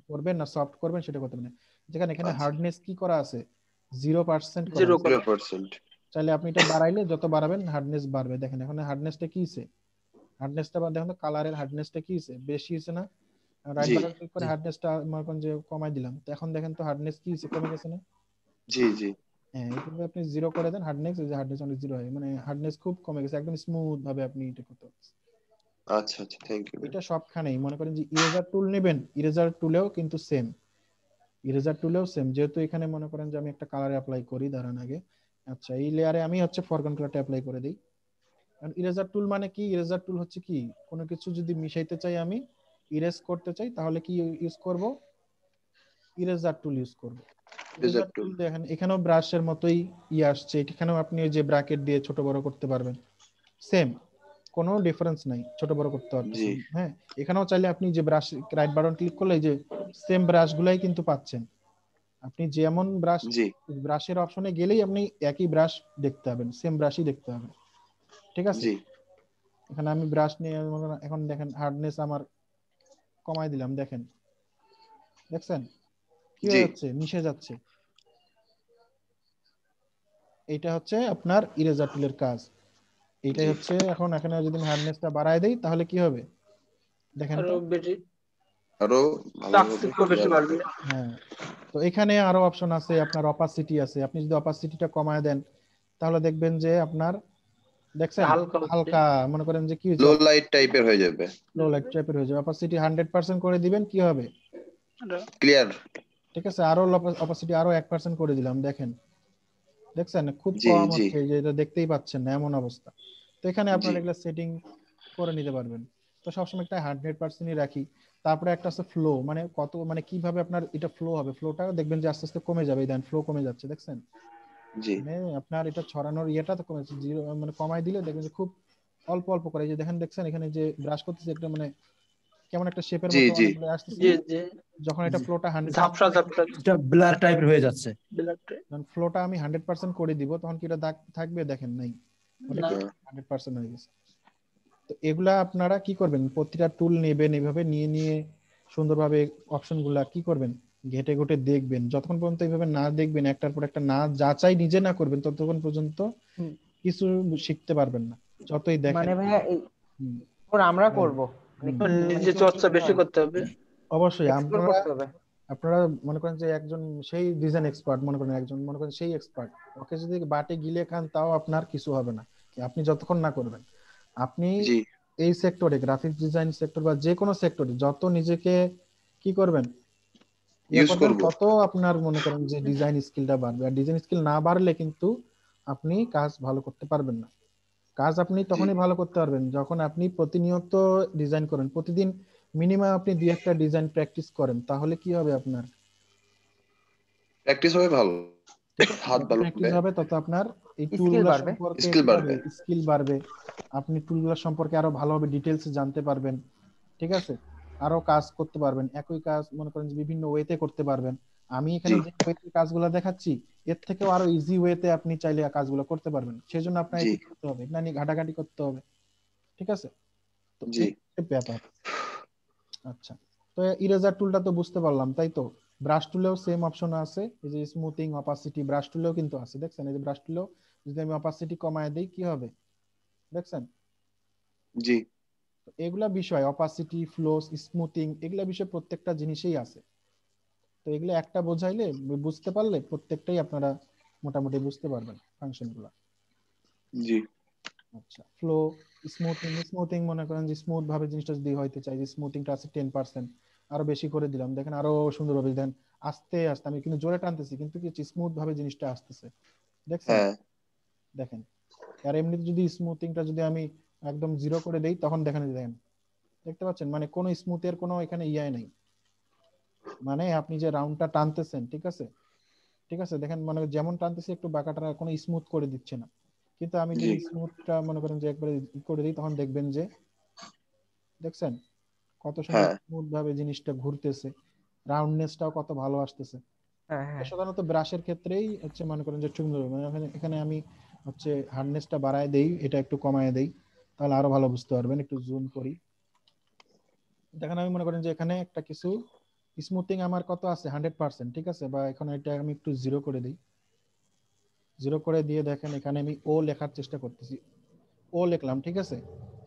করবেন না সফট করবেন সেটা করতে পারেন। যেখানে এখানে হার্ডনেস কি করা আছে 0% করা আছে,
0%।
চাইলে আপনি এটা বাড়াইলে যত বাড়াবেন হার্ডনেস বাড়বে। দেখেন এখানে হার্ডনেসটা কি আছে, হার্ডনেসটা বা দেখুন তো কালারের হার্ডনেসটা কি আছে, বেশি হয়েছে না? রাইট বাটন ক্লিক করে হার্ডনেসটা মনে করেন যে কমাই দিলাম, তো এখন দেখেন তো হার্ডনেস কি হয়েছে, কমে গেছে না?
জি জি।
হ্যাঁ এইভাবে আপনি জিরো করে দেন হার্ডনেস, এই যে হার্ডনেস অনেক জিরো হয়, মানে হার্ডনেস খুব কমে গেছে, একদম স্মুথ ভাবে আপনি এটা করতে পারছেন।
আচ্ছা আচ্ছা, থ্যাংক ইউ।
এটা সবখানেই মনে করেন যে ইরেজার টুল নেবেন, ইরেজার টুলেও কিন্তু সেম, ইরেজার টুলেও সেম, যেহেতু এখানে মনে করেন যে আমি একটা কালার অ্যাপ্লাই করি, দাঁড়ান আগে। আচ্ছা এই লেয়ারে আমি হচ্ছে ফরগ্রাউন্ড কালারটা অ্যাপ্লাই করে দিই। কারণ ইরেজার টুল মানে কি, ইরেজার টুল হচ্ছে কি কোনো কিছু যদি মিশাইতে চাই আমি, ইরেজ করতে চাই, তাহলে কি ইউজ করব, ইরেজার টুল ইউজ করব। ইরেজার টুল দেখেন এখানেও ব্রাশের মতোই আসছে, এখানেও আপনি ওই যে ব্র্যাকেট দিয়ে ছোট বড় করতে পারবেন, সেম, কোনো ডিফারেন্স নাই, ছোট বড় করতে পারতেছেন। হ্যাঁ এখানেও চাইলে আপনি যে ব্রাশ রাইট বাটন ক্লিক করলে যে সেম ব্রাশ গুলাই কিন্তু পাচ্ছেন, আপনি যেমন ব্রাশ, ব্রাশের অপশনে গেলেই আপনি একই ব্রাশ দেখতে পাবেন, সেম ব্রাশই দেখতে পাবেন, ঠিক আছে। এখানে আমি ব্রাশ নিয়ে এখন দেখেন হার্ডনেস আমার কমাই দিলাম, দেখেন দেখছেন কি হয়ে যাচ্ছে, মিশে যাচ্ছে। এইটা হচ্ছে আপনার ইরেজার টুলের কাজ, এইটাই হচ্ছে। এখন এখানে যদি আমি হার্ডনেসটা বাড়ায় দেই তাহলে কি হবে দেখেন তো,
আরো
বেশি বাড়বে।
হ্যাঁ তো এখানে আরো অপশন আছে, আপনার অপাসিটি আছে, আপনি যদি অপাসিটিটা কমায় দেন তাহলে দেখবেন যে আপনার, দেখছেন হালকা মনে করেন যে কি
লো লাইট টাইপের হয়ে যাবে,
লো লাইট টাইপের হয়ে যাবে। অপাসিটি 100% করে দিবেন, কি হবে
ক্লিয়ার,
ঠিক আছে। আরো অপাসিটি আরো 1% করে দিলাম, দেখেন দেখছেন খুব কম হচ্ছে, যে এটা দেখতেই পাচ্ছেন না এমন অবস্থা। তো এখানে আপনারা এগুলা সেটিং করে নিতে পারবেন। তো সবসময় একটা 100%ই রাখি। তারপরে একটা আছে ফ্লো, মানে কত, মানে কিভাবে আপনার এটা ফ্লো হবে, ফ্লোটা দেখবেন যে আস্তে আস্তে কমে যাবে, দেন ফ্লো কমে যাচ্ছে, দেখছেন মানে আপনার এটা ছড়ানোর ইয়েটা তো কমেছে, জিরো মানে কমাই দিলে দেখবেন যে খুব অল্প অল্প করে, যে দেখেন দেখছেন এখানে যে ব্রাশ করতেছে একটা মানে কেমন একটা শেপের মতো অনেকগুলো আসতেছে, যখন এটা ফ্লোটা 100%
এটা ব্লার টাইপের হয়ে যাচ্ছে,
যখন ফ্লোটা আমি 100% করে দিব তখন কি এটা দাগ থাকবে, দেখেন নাই, ওটা 100% হয়ে গেছে। তো এগুলা আপনারা কি করবেন, প্রতিটা টুল নেবেন, এইভাবে নিয়ে নিয়ে সুন্দরভাবে অপশনগুলা কি করবেন, ঘেটে ঘুটে দেখবেন, যতক্ষণ পর্যন্ত এইভাবে না দেখবেন, একটার পর একটা না যাচাই নিজে না করবেন, ততক্ষণ পর্যন্ত কিছু শিখতে পারবেন না, যতই দেখেন।
মানে ভাইয়া আমরা করব,
নিজে চর্চা বেশি করতে হবে
অবশ্যই।
এক্সপ্লোর করতে হবে।
আপনারা মনে করেন যে একজন সেই ডিজাইন এক্সপার্ট, মনে করেন একজন মনে করেন সেই এক্সপার্ট, ওকে যদি বাটে গিলে খান তাও আপনার কিছু হবে না, আপনি যতক্ষণ না করবেন। আপনি এই সেক্টরে, গ্রাফিক্স ডিজাইন সেক্টর বা যে কোনো সেক্টরে যত নিজেকে কি করবেন তত আপনার মনে করেন যে ডিজাইন স্কিলটা বাড়বে। আর ডিজাইন স্কিল না বাড়লে কিন্তু আপনি কাজ ভালো করতে পারবেন না। কাজ আপনি তখনই ভালো করতে পারবেন যখন আপনি প্রতিনিয়ত ডিজাইন করেন, প্রতিদিন মিনিমাম আপনি 2-1টা ডিজাইন প্র্যাকটিস করেন, তাহলে কি হবে, আপনার
প্র্যাকটিস হবে, ভালো হাত ভালো
প্র্যাকটিস হবে, তত আপনার এই
স্কিল
টুলগুলো
বাড়বে,
সম্পর্কে
স্কিল
বাড়বে, আপনি টুলগুলো সম্পর্কে আরো ভালোভাবে ডিটেইলস জানতে পারবেন, ঠিক আছে। আরো কাজ করতে পারবেন, একই কাজ মনে করেন যে বিভিন্ন ওয়েতে করতে পারবেন। আমি এখানে যে ওয়েতে কাজগুলো দেখাচ্ছি এর থেকেও আরো ইজি ওয়েতে আপনি চাইলে কাজগুলো করতে পারবেন, সেজন্য আপনাকে কি করতে হবে, না নিয়ে ঘাটাঘাটি করতে হবে, ঠিক আছে। তো এই ব্যাপার। আচ্ছা, তো ইরেজার টুলটা তো বুঝতে পারলাম, তাই তো। ব্রাশ টুলেও সেম অপশন আছে, এই যে স্মুথিং, অপাসিটি, ব্রাশ টুলেও কিন্তু আছে, দেখছেন এই যে ব্রাশ টুলেও যদি আমি অপাসিটি কমায় দেই কি হবে, দেখছেন এগুলা বিষয়, অপাসিটি, ফ্লোস, স্মুথিং, এগুলা বিষয় প্রত্যেকটা জিনিসেই আছে। তো এগুলো একটা বোঝাইলে, বুঝতে পারলে প্রত্যেকটাই আপনারা মোটামুটি বুঝতে পারবেন ফাংশনগুলো। আচ্ছা, ফ্লো, স্মুথিং মনে করেন যে স্মুথ ভাবে জিনিসটা যদি হইতে চাই, যে স্মুথিংটা আছে 10%, আরো বেশি করে দিলাম, দেখেন আরো সুন্দর ভাবে, দেখেন আস্তে আস্তে আমি কিন্তু জোরে টানতেছি কিন্তু কি স্মুথ ভাবে জিনিসটা আসতেছে, দেখছেন দেখেন। আর এমনিতে যদি স্মুথিংটা যদি আমি একদম 0 করে দেই তখন দেখেন দেখতে পাচ্ছেন মানে কোনো স্মুথের কোনো এখানে নাই, মানে আপনি যে রাউন্ডটা টানতেছেন, ঠিক আছে ঠিক আছে, দেখেন মানে যেমন টানতেছি একটু বাঁকাটা কোনো স্মুথ করে দিচ্ছে না। কিন্তু আমি যদি স্মুথটা মনে করেন যে একবারে করে দিই তখন দেখবেন যে, দেখছেন কত সুন্দর স্মুথ ভাবে জিনিসটা ঘুরতেছে, রাউন্ডনেসটাও কত ভালো আসতেছে। সাধারণত ব্রাশের ক্ষেত্রেই হচ্ছে মনে করেন যে সুন্দর, মানে এখানে আমি হচ্ছে হার্ডনেসটা বাড়ায় দেই, এটা একটু কমায় দেই, তাহলে আরো ভালো বুঝতে পারবেন। একটু জুম করি, দেখেন আমি মনে করেন যে এখানে একটা কিছু স্মুথিং আমার কত আছে 100%, ঠিক আছে, বা এখন এটা আমি একটু 0 করে দিই, 0 করে দিয়ে দেখেন এখানে আমি ও লেখার চেষ্টা করতেছি, ও লিখলাম, ঠিক আছে।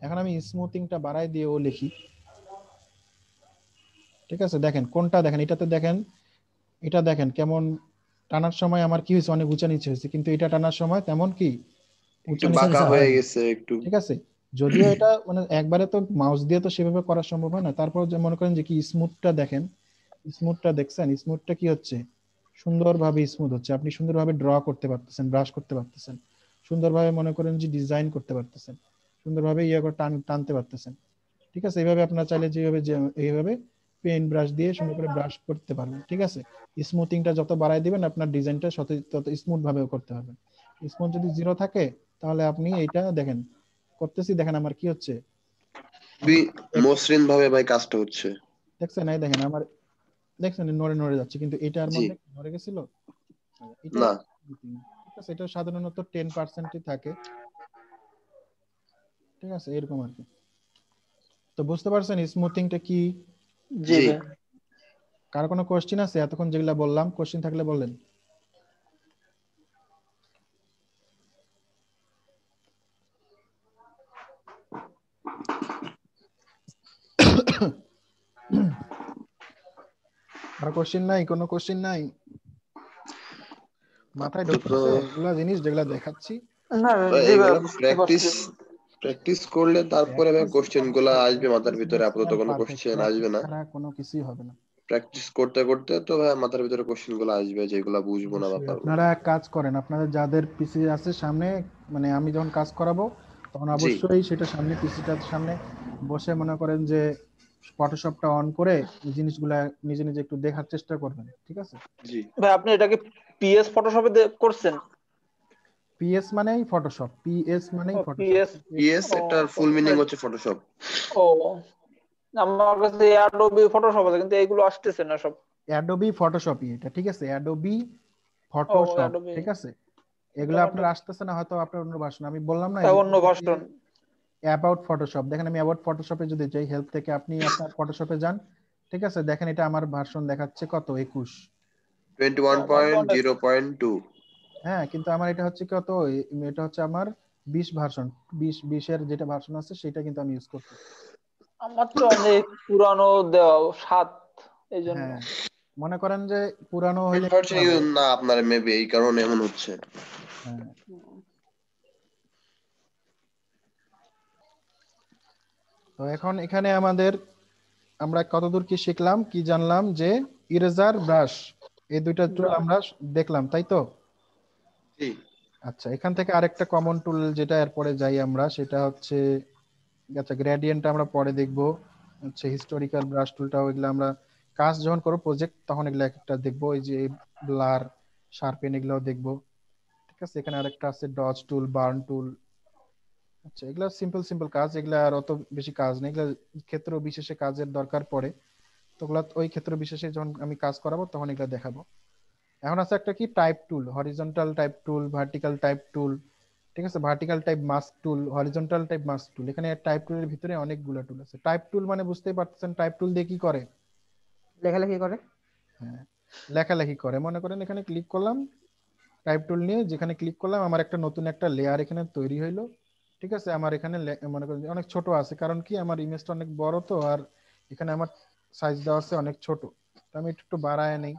এখন আমি স্মুথিংটা বাড়াই দিয়ে ও লিখি, ঠিক আছে, দেখেন কোনটা, দেখেন এটাতে, দেখেন এটা দেখেন কেমন টানার সময় আমার কি হয়েছে, অনেক উঁচা নিচে হয়েছে, কিন্তু এটা টানার সময় তেমন কি
একটু
উঁচা নিচে
বাঁকা হয়ে
হয়নি।
গেছে একটু।
ঠিক আছে, যদিও এটা মানে একবারে তো মাউস দিয়ে তো সেভাবে করা সম্ভব হয় না, তারপর যে মনে করেন যে কি স্মুথটা দেখেন, স্মুথটা দেখছেন, স্মুথটা কি হচ্ছে, সুন্দরভাবে স্মুথ হচ্ছে, আপনি সুন্দরভাবে ড্র করতে পারতেছেন, ব্রাশ করতে পারতেছেন, সুন্দরভাবে মনে করেন যে ডিজাইন করতে পারতেছেন, সুন্দরভাবে ইয়ে করে টানতে পারতেছেন। ঠিক আছে, এইভাবে আপনারা চাইলে যেভাবে এইভাবে পেন ব্রাশ দিয়ে সুন্দর করে ব্রাশ করতে পারবেন। ঠিক আছে, স্মুথিংটা যত বাড়ায় দিবেন আপনার ডিজাইনটা তত স্মুথ ভাবে করতে পারবেন। স্মুথ যদি 0 থাকে তাহলে আপনি এইটা দেখেন করতেছি, দেখেন আমার কি হচ্ছে,
খুবই মসৃণ ভাবে ভাই কাজটা হচ্ছে।
দেখছেন এই দেখেন আমার, দেখছেন নড়ে নড়ে যাচ্ছে, কিন্তু এটার
জি
মধ্যে নড়ে গেছিল এটা।
না।
ঠিক আছে, এটা সাধারণত 10%ই থাকে। ঠিক আছে, এরকম আর কি। তো বুঝতে পারছেন স্মুথিংটা কি?
জি
জি
ভাই।
কার কোনো কোশ্চেন আছে? এতক্ষণ যেগুলা বললাম কোশ্চেন থাকলে বলেন। আর কোশ্চেন নাই? কোনো কোশ্চেন নাই মাথায়
আপাতত
ঢুকতেছে এগুলা জিনিস যেগুলা দেখাচ্ছি?
না
ভাই
জি ভাই
এগুলা
বুঝতে
প্র্যাকটিস
পারছি।
প্র্যাকটিস করলে তারপরে ভাই
প্র্যাকটিস
কোশ্চেন গুলা আসবে মাথার
প্র্যাকটিস
ভিতরে,
মেক্স
আপাতত
ম্যান
কোনো
পারফেক্ট,
কোশ্চেন আসবে
প্র্যাকটিস
না।
ছাড়া কোনো কিছুই হবে না।
প্র্যাকটিস করতে করতে তো ভাই মাথার ভিতরে কোশ্চেন গুলো আসবে, যেগুলা বুঝবো না বা
অবশ্যই
পারবো না।
আপনারা এক কাজ করেন, আপনাদের যাদের পিসি আছে সামনে, মানে আমি যখন কাজ করাবো তখন
জি
অবশ্যই সেটা সামনে, পিসিটার সামনে বসে মনে করেন যে ফটোশপটা অন করে এই জিনিসগুলা নিজে নিজে একটু দেখার চেষ্টা করবেন। ঠিক আছে,
জি
ভাই আপনি এটাকে পিএস ফটোশপে করছেন?
পিএস মানেই ফটোশপ, পিএস মানেই
ও
ফটোশপ।
পিএস।
ইএস
ও
এটার ফুল মিনিং হচ্ছে ফটোশপ।
ও আমার কাছে অ্যাডোবি ফটোশপ আছে কিন্তু এইগুলো আসতেছে না সব।
অ্যাডোবি ফটোশপই এটা। ঠিক আছে, অ্যাডোবি
ও
ফটোশপ।
অ্যাডোবি
ঠিক আছে, এগুলো আপনার আসতেছে না হয়তো, আপনার অন্য ভার্সন, আমি বললাম না এই যে
অন্য ভার্সন।
অ্যাবাউট ফটোশপ, দেখেন আমি অ্যাবাউট ফটোশপে যদি যাই, হেল্প থেকে আপনি আপনার ফটোশপে যান। ঠিক আছে, দেখেন এটা আমার ভার্সন দেখাচ্ছে কত, 21।
21.0.2।
হ্যাঁ, কিন্তু আমার এটা হচ্ছে কত, এটা হচ্ছে আমার 20 ভার্সন, 20 এর যেটা ভার্সন আছে সেটা কিন্তু আমি ইউজ করতেছি।
আমার তো অনেক পুরানো দেওয়া 7 এই জন্য।
হ্যাঁ, মনে করেন যে পুরানো হইলে কি
ভার্সন
হবে।
ইউজ না আপনার মেবি এই কারণে এমন হচ্ছে।
হ্যাঁ, তো এখন এখানে আমাদের আমরা কতদূর কি শিখলাম, কি জানলাম, যে ইরেজার, ব্রাশ, এই দুইটা টুল আমরা দেখলাম, তাই তো?
জি
আচ্ছা, এখান থেকে আরেকটা কমন টুল যেটা এরপরে যাই আমরা, সেটা হচ্ছে, আচ্ছা গ্রেডিয়েন্ট আমরা পরে দেখবো, হচ্ছে হিস্টোরিক্যাল ব্রাশ টুলটাও, এগুলো আমরা কাজ যখন করবো প্রজেক্ট তখন এগুলো একটা দেখবো, এই যে ব্লার, শার্পেন, এগুলোও দেখবো। ঠিক আছে, এখানে আরেকটা আছে ডজ টুল, বার্ন টুল। আচ্ছা, এগুলো সিম্পল সিম্পল কাজ, এগুলো আর অত বেশি কাজ নেই, এগুলো ক্ষেত্র বিশেষে কাজের দরকার পড়ে, তো ওগুলো ওই ক্ষেত্র বিশেষে যখন আমি কাজ করাবো তখন এগুলো দেখাবো। এখন আছে একটা কি টাইপ টুল, হরিজন্টাল টাইপ টুল, ভার্টিক্যাল টাইপ টুল। ঠিক আছে, ভার্টিক্যাল টাইপ মাস্ক টুল, হরিজন্টাল টাইপ মাস্ক টুল, এখানে টাইপ টুলের ভিতরে অনেকগুলো টুল আছে। টাইপ টুল মানে বুঝতেই পারতেছেন টাইপ টুল দিয়ে কি করে।
লেখালেখি করে।
হ্যাঁ, লেখালেখি করে। মনে করেন এখানে ক্লিক করলাম, টাইপ টুল নিয়ে যেখানে ক্লিক করলাম, আমার একটা নতুন একটা লেয়ার এখানে তৈরি হইলো। ঠিক আছে, আমার এখানে মনে করেন যে অনেক ছোট আছে, কারণ কি আমার ইমেজটা অনেক বড়, তো আর এখানে আমার সাইজ দেওয়া আছে অনেক ছোট, তো আমি একটু বাড়ায় নেই।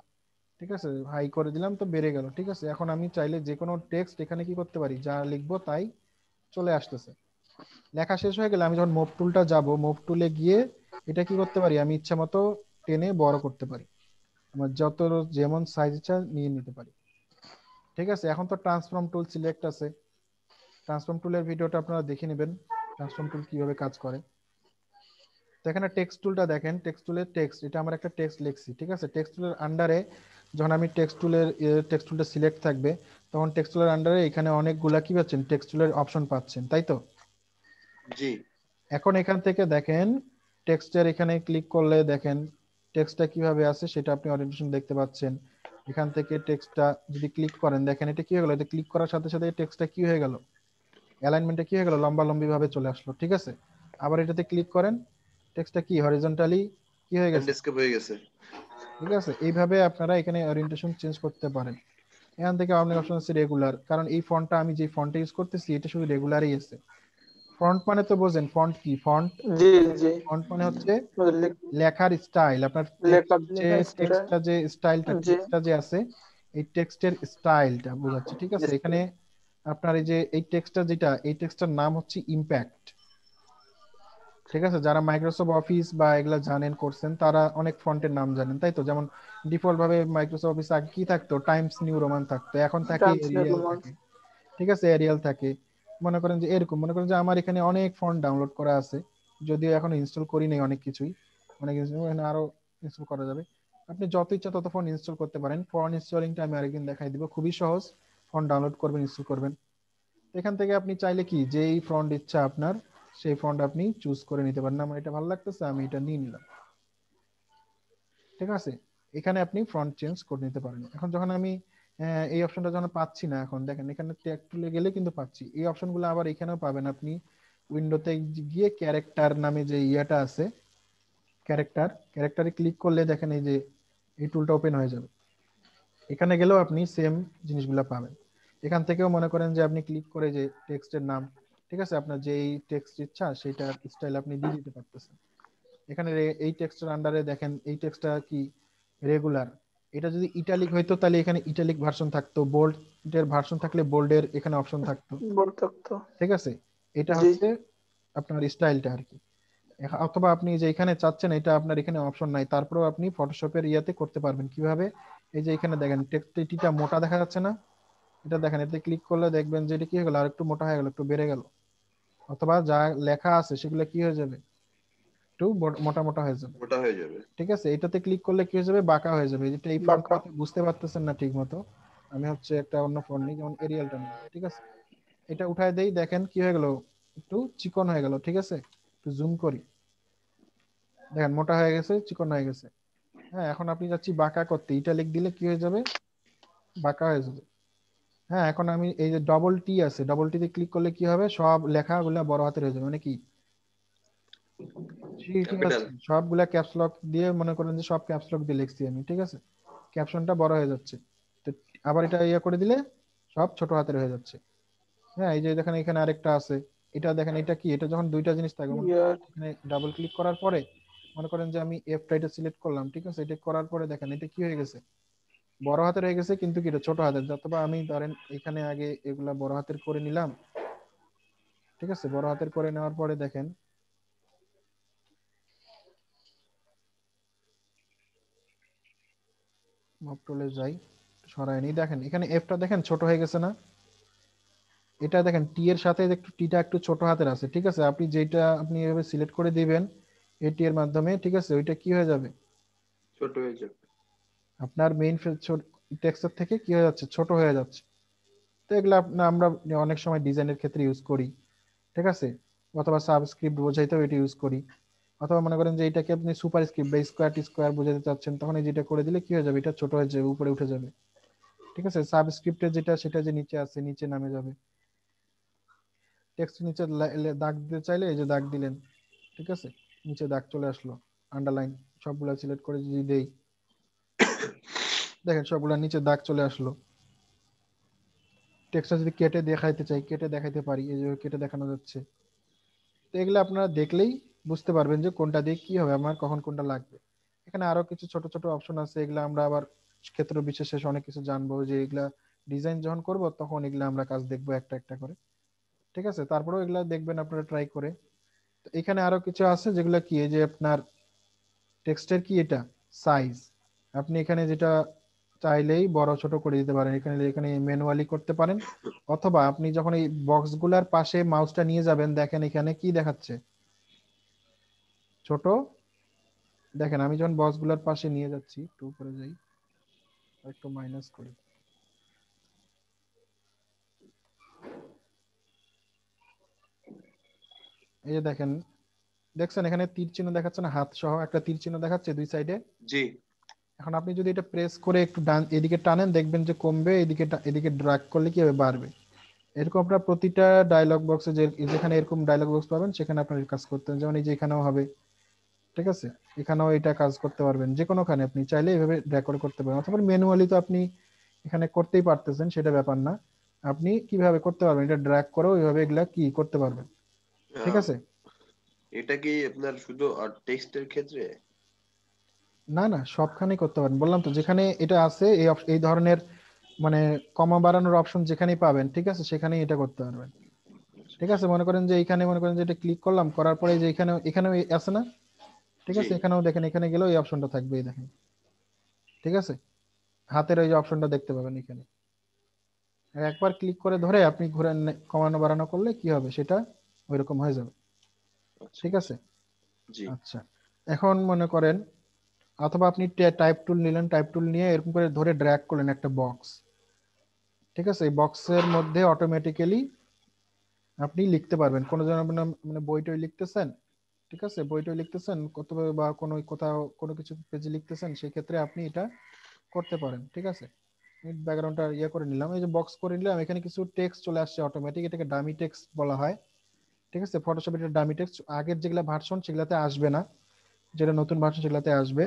ঠিক আছে, হাই করে দিলাম তো বেড়ে গেল। ঠিক আছে, এখন আমি চাইলে যে কোনো টেক্সট এখানে কি করতে পারি, যা লিখবো তাই চলে আসতেছে। লেখা শেষ হয়ে গেলে আমি যখন মুভ টুলটা যাব, মুভ টুলে গিয়ে এটা কি করতে পারি, আমি ইচ্ছা মতো টেনে বড় করতে পারি, আমার যত যেমন সাইজ ইচ্ছা নিয়ে নিতে পারি। ঠিক আছে, এখন তো ট্রান্সফর্ম টুল সিলেক্ট আছে, ট্রান্সফর্ম টুলের ভিডিওটা আপনারা দেখে নেবেন, ট্রান্সফর্ম টুল কিভাবে কাজ করে। তো এখানে টেক্সট টুলটা দেখেন, টেক্সট টুলের টেক্সট, এটা আমার একটা টেক্সট লিখছি। ঠিক আছে, টেক্সট টুলের আন্ডারে যখন আমি টেক্সট টুলটা সিলেক্ট থাকবে, তখন টেক্সট টুলের আন্ডারে এখানে অনেকগুলা কি পাচ্ছেন, টেক্সট টুলের অপশন পাচ্ছেন, তাই তো?
জি
এখন এখান থেকে দেখেন টেক্সটের এখানে ক্লিক করলে দেখেন টেক্সটটা কিভাবে আছে সেটা আপনি ওরিয়েন্টেশন দেখতে পাচ্ছেন। এখান থেকে টেক্সটটা যদি ক্লিক করেন, দেখেন এটা কি হয়ে গেল, এটা ক্লিক করার সাথে সাথে টেক্সটটা কি হয়ে গেল, অ্যালাইনমেন্টটা কি হয়ে গেল, লম্বা লম্বি ভাবে চলে আসলো। ঠিক আছে, আবার এটাতে ক্লিক করেন, টেক্সটটা কি হরিজন্টালি কি হয়ে গেছে।
ল্যান্ডস্কেপ হয়ে গেছে।
ঠিক আছে, এইভাবে আপনারা এখানে ওরিয়েন্টেশন চেঞ্জ করতে পারেন। এখান থেকে অনেক অপশন আছে রেগুলার, কারণ এই ফন্টটা আমি যে ফন্টটা ইউজ করতেছি এটা শুধু রেগুলারই আছে। ফন্ট মানে তো বোঝেন, ফন্ট কি, ফন্ট
জি জি
ফন্ট মানে হচ্ছে
বুঝলি।
লেখার স্টাইল, আপনার
লেখা
যে টেক্সটটা যে স্টাইলটা
জি
টেক্সটটা যে আছে এই টেক্সটের স্টাইলটা বোঝাচ্ছে, ঠিক আছে? এখানে আপনার এই যে এই টেক্সটটা যেটা, এই টেক্সটটার নাম হচ্ছে ইমপ্যাক্ট, ঠিক আছে? যারা মাইক্রোসফট অফিস বা এগুলা জানেন করছেন তারা অনেক ফন্টের নাম জানেন, তাই তো? যেমন ডিফল্ট ভাবে মাইক্রোসফট অফিস আগে কি থাকতো, টাইমস নিউ রোমান থাকতো, এখন থাকে
টাইমস নিউ
এরিয়াল
রোমান।
থাকে, ঠিক আছে? এরিয়াল থাকে। মনে করেন যে এরকম, মনে করেন যে আমার এখানে অনেক ফন্ট ডাউনলোড করা আছে, যদিও এখন ইনস্টল করি নাই অনেক কিছুই, অনেক কিছু এখানে আরো ইনস্টল করা যাবে। আপনি যত ইচ্ছা তত ফন্ট ইনস্টল করতে পারেন। ফন্ট ইনস্টলিংটা আমি আরেকদিন দেখাই দিব, খুবই সহজ। ফন্ট ডাউনলোড করবেন, ইনস্টল করবেন, এখান থেকে আপনি চাইলে কি যেই ফন্ট ইচ্ছা আপনার সেই ফন্ট আপনি চুজ করে নিতে পারেন। আমার এটা ভালো লাগতেছে, আমি এটা নিয়ে নিলাম, ঠিক আছে? এখানে আপনি ফন্ট চেঞ্জ করে নিতে পারেন। এখন যখন আমি এই অপশনটা যখন পাচ্ছি না, এখন দেখেন এখানে ট্যাগ টুলে গেলে কিন্তু পাচ্ছি। এই অপশনগুলো আবার এখানেও পাবেন আপনি উইন্ডোতে গিয়ে ক্যারেক্টার নামে যে ইয়াটা আছে, ক্যারেক্টারে ক্লিক করলে দেখেন এই যে এই টুলটা ওপেন হয়ে যাবে। এখানে গেলেও আপনি সেম জিনিসগুলো পাবেন। এখান থেকেও মনে করেন যে আপনি ক্লিক করে যে টেক্সটের নাম, ঠিক আছে, আপনার যে এই টেক্সট ইচ্ছা সেটার স্টাইল আপনি দিয়ে দিতে পারতেছেন। এখানে এই টেক্সটের আন্ডারে দেখেন এই টেক্সটটা কি রেগুলার, এটা যদি ইটালিক হইতো তাহলে এখানে ইটালিক ভার্সন থাকতো, বোল্ডের ভার্সন থাকলে বোল্ডের এখানে অপশন থাকতো,
বড় থাকতো।
ঠিক আছে? এটা
জি।
হচ্ছে আপনার স্টাইলটা আর কি। অথবা আপনি যে এখানে চাচ্ছেন এটা আপনার এখানে অপশন নাই, তারপরেও আপনি ফটোশপের ইয়াতে করতে পারবেন। কিভাবে? এই যে এখানে দেখেন টেক্সটটা মোটা দেখা যাচ্ছে না, এটা দেখেন, এতে ক্লিক করলে দেখবেন যে এটা কি হয়ে গেল, আর একটু মোটা হয়ে গেল, একটু বেড়ে গেল। অথবা যা লেখা আছে সেগুলো কি হয়ে যাবে, একটু মোটা মোটা হয়ে যাবে,
ওটা হয়ে যাবে।
ঠিক আছে? এটাতে ক্লিক করলে কি হয়ে যাবে, বাঁকা হয়ে যাবে। যেটা এই ফন্ট
বাঁকা।
বুঝতে পারতেছেন না ঠিক মতো, আমি হচ্ছে একটা অন্য ফন্ট নিই, যেমন এরিয়ালটা নিই, ঠিক আছে? এটা উঠায় দেই, দেখেন কি হয়ে গেল, একটু চিকন হয়ে গেল, ঠিক আছে? একটু জুম করি, দেখেন মোটা হয়ে গেছে, চিকন হয়ে গেছে। হ্যাঁ, এখন আপনি যাচ্ছি বাঁকা করতে, ইটালিক দিলে কি হয়ে যাবে, বাঁকা হয়ে যাবে। হ্যাঁ, এখন আমি এই যে ডবল টি আছে, ডবল টিতে ক্লিক করলে কি হবে, সব লেখাগুলো বড় হাতের হয়ে যাবে, মানে কি ঠিক আছে,
ক্যাপিটাল।
সবগুলা ক্যাপস লক দিয়ে, মনে করেন যে সব ক্যাপস লক দিয়ে লিখছি আমি, ঠিক আছে? ক্যাপশনটা বড় হয়ে যাচ্ছে। তো আবার এটা ইয়ে করে দিলে সব ছোট হাতের হয়ে যাচ্ছে। হ্যাঁ, এই যে দেখেন এখানে আরেকটা আছে, এটা দেখেন, এটা কি, এটা যখন দুইটা জিনিস থাকবে, মনে করেন
ইয়ার
এখানে ডাবল ক্লিক করার পরে মনে করেন যে আমি এফ টাইটা সিলেক্ট করলাম, ঠিক আছে? এটা করার পরে দেখেন এটা কি হয়ে গেছে, বড় হাতের হয়ে গেছে, কিন্তু কি এটা ছোট হাতের। অথবা আমি ধরেন এখানে আগে এগুলা বড় হাতের করে নিলাম, ঠিক আছে? বড় হাতের করে নেওয়ার পরে দেখেন মপ টুলে যাই, সরাই নি, দেখেন এখানে এফটা দেখেন ছোট হয়ে গেছে না? এটা দেখেন টি এর সাথে একটু টিটা একটু ছোট হাতের আছে, ঠিক আছে? আপনি যেটা আপনি এভাবে সিলেক্ট করে দিবেন এটি এর মাধ্যমে, ঠিক আছে, ওইটা কি হয়ে যাবে,
ছোট হয়ে যাবে।
আপনার মেইন টেক্সচার থেকে কি হয়ে যাচ্ছে, ছোট হয়ে যাচ্ছে। তো এগুলো আমরা অনেক সময় ডিজাইনের ক্ষেত্রে ইউজ করি, ঠিক আছে? অথবা সাবস্ক্রিপ্ট বোঝাইতেও এটা ইউজ করি। অথবা মনে করেন যে এটাকে আপনি সুপার স্ক্রিপ্ট বা স্কোয়ার বোঝাতে চাচ্ছেন, তখন এই যেটা করে দিলে কি হয়ে যাবে, এটা ছোট হয়ে যাবে, উপরে উঠে যাবে, ঠিক আছে? সাবস্ক্রিপ্টের যেটা সেটা যে নিচে আছে নিচে নামে যাবে। টেক্সট নিচে দাগ দিতে চাইলে এই যে দাগ দিলেন, ঠিক আছে, নিচে দাগ চলে আসলো, আন্ডারলাইন সবগুলা সিলেক্ট করে যদি দেই, দেখেন সবগুলা নিচে দাগ চলে আসলো। টেক্সটটা যদি কেটে দেখাইতে চাই, কেটে দেখাইতে পারি, এই যে কেটে দেখানো যাচ্ছে। তো এগুলো আপনারা দেখলেই বুঝতে পারবেন যে কোনটা দিয়ে কি হবে, আমার কখন কোনটা লাগবে। এখানে আরো কিছু ছোট ছোট অপশন আছে, এগুলো আমরা আবার ক্ষেত্র বিশেষে অনেক কিছু জানবো, যে এগুলা ডিজাইন যখন করব তখন এগুলা আমরা কাজ দেখবো একটা একটা করে, ঠিক আছে? তারপরেও এগুলা দেখবেন আপনারা ট্রাই করে। তো এখানে আরো কিছু আছে যেগুলো কি, এই যে আপনার টেক্সটের কি এটা সাইজ, আপনি এখানে যেটা চাইলেই বড় ছোট করে দিতে পারেন, এখানে এখানে ম্যানুয়ালি করতে পারেন। অথবা আপনি যখন এই বক্সগুলার পাশে মাউসটা নিয়ে যাবেন, দেখেন এখানে কি দেখাচ্ছে, ছোট। দেখেন আমি যখন বক্সগুলার পাশে নিয়ে যাচ্ছি, একটু উপরে যাই, একটু মাইনাস করি, এই যে দেখেন, দেখছেন এখানে তীর চিহ্ন দেখাচ্ছে না, হাত সহ একটা তীর চিহ্ন দেখাচ্ছে দুই সাইডে।
জি।
এখন আপনি যদি এটা প্রেস করে একটু ডান এদিকে টানেন, দেখবেন যে কমবে, এদিকে এদিকে ড্র্যাগ করলে কি হবে, বাড়বে। এরকম আপনার প্রতিটা ডায়লগ বক্সে যেখানে এরকম ডায়লগ বক্স পাবেন সেখানে আপনার কাজ করতে হবে। যেমন এই যে এখানেও হবে, ঠিক আছে? এখানেও এটা কাজ করতে পারবেন, যে কোনোখানে আপনি চাইলে এভাবে ড্র্যাগ করে করতে পারেন। অথবা ম্যানুয়ালি তো আপনি এখানে করতেই পারতেছেন, সেটা ব্যাপার না। আপনি কিভাবে করতে পারবেন, এটা ড্র্যাগ করেও এইভাবে এগুলা কি করতে পারবেন, ঠিক আছে?
এটা কি আপনার শুধু টেক্সটের ক্ষেত্রে?
না না, সবখানেই করতে পারেন, বললাম তো, যেখানে এটা আছে এই এই ধরনের মানে কমা বাড়ানোর অপশন যেখানেই পাবেন, ঠিক আছে, সেখানেই এটা করতে পারবেন। ঠিক আছে, মনে করেন যে এইখানে মনে করেন যে এটা ক্লিক করলাম, করার পরে যে এখানেও আছে না, ঠিক আছে, এখানেও দেখেন, এখানে গেলেও এই অপশনটা থাকবে, এই দেখেন, ঠিক আছে, হাতের ওই যে অপশনটা দেখতে পাবেন এখানে। একবার ক্লিক করে ধরে আপনি ঘুরে কমানো বাড়ানো করলে কি হবে, সেটা ওইরকম হয়ে যাবে। ঠিক আছে, আচ্ছা। এখন মনে করেন, অথবা আপনি টাইপ টুল নিলেন, টাইপ টুল নিয়ে এরকম করে ধরে ড্র্যাগ করলেন একটা বক্স, ঠিক আছে, এই বক্সের মধ্যে অটোমেটিক্যালি আপনি লিখতে পারবেন। কোনো জন মানে বইটই লিখতেছেন, ঠিক আছে, বইটই লিখতেছেন অথবা বা কোনো কোথাও কোনো কিছু পেজে লিখতেছেন, সেই ক্ষেত্রে আপনি এটা করতে পারেন। ঠিক আছে, ব্যাকগ্রাউন্ডটা ইয়ে করে নিলাম, এই যে বক্স করে নিলাম, এখানে কিছু টেক্সট চলে আসছে অটোমেটিক, এটাকে ডামি টেক্সট বলা হয়। ঠিক আছে, ফটোশপ এটা ডামি টেক্সট, আগের যেগুলা ভার্সন সেগুলাতে আসবে না, যেটা নতুন ভার্সন সেগুলাতে আসবে।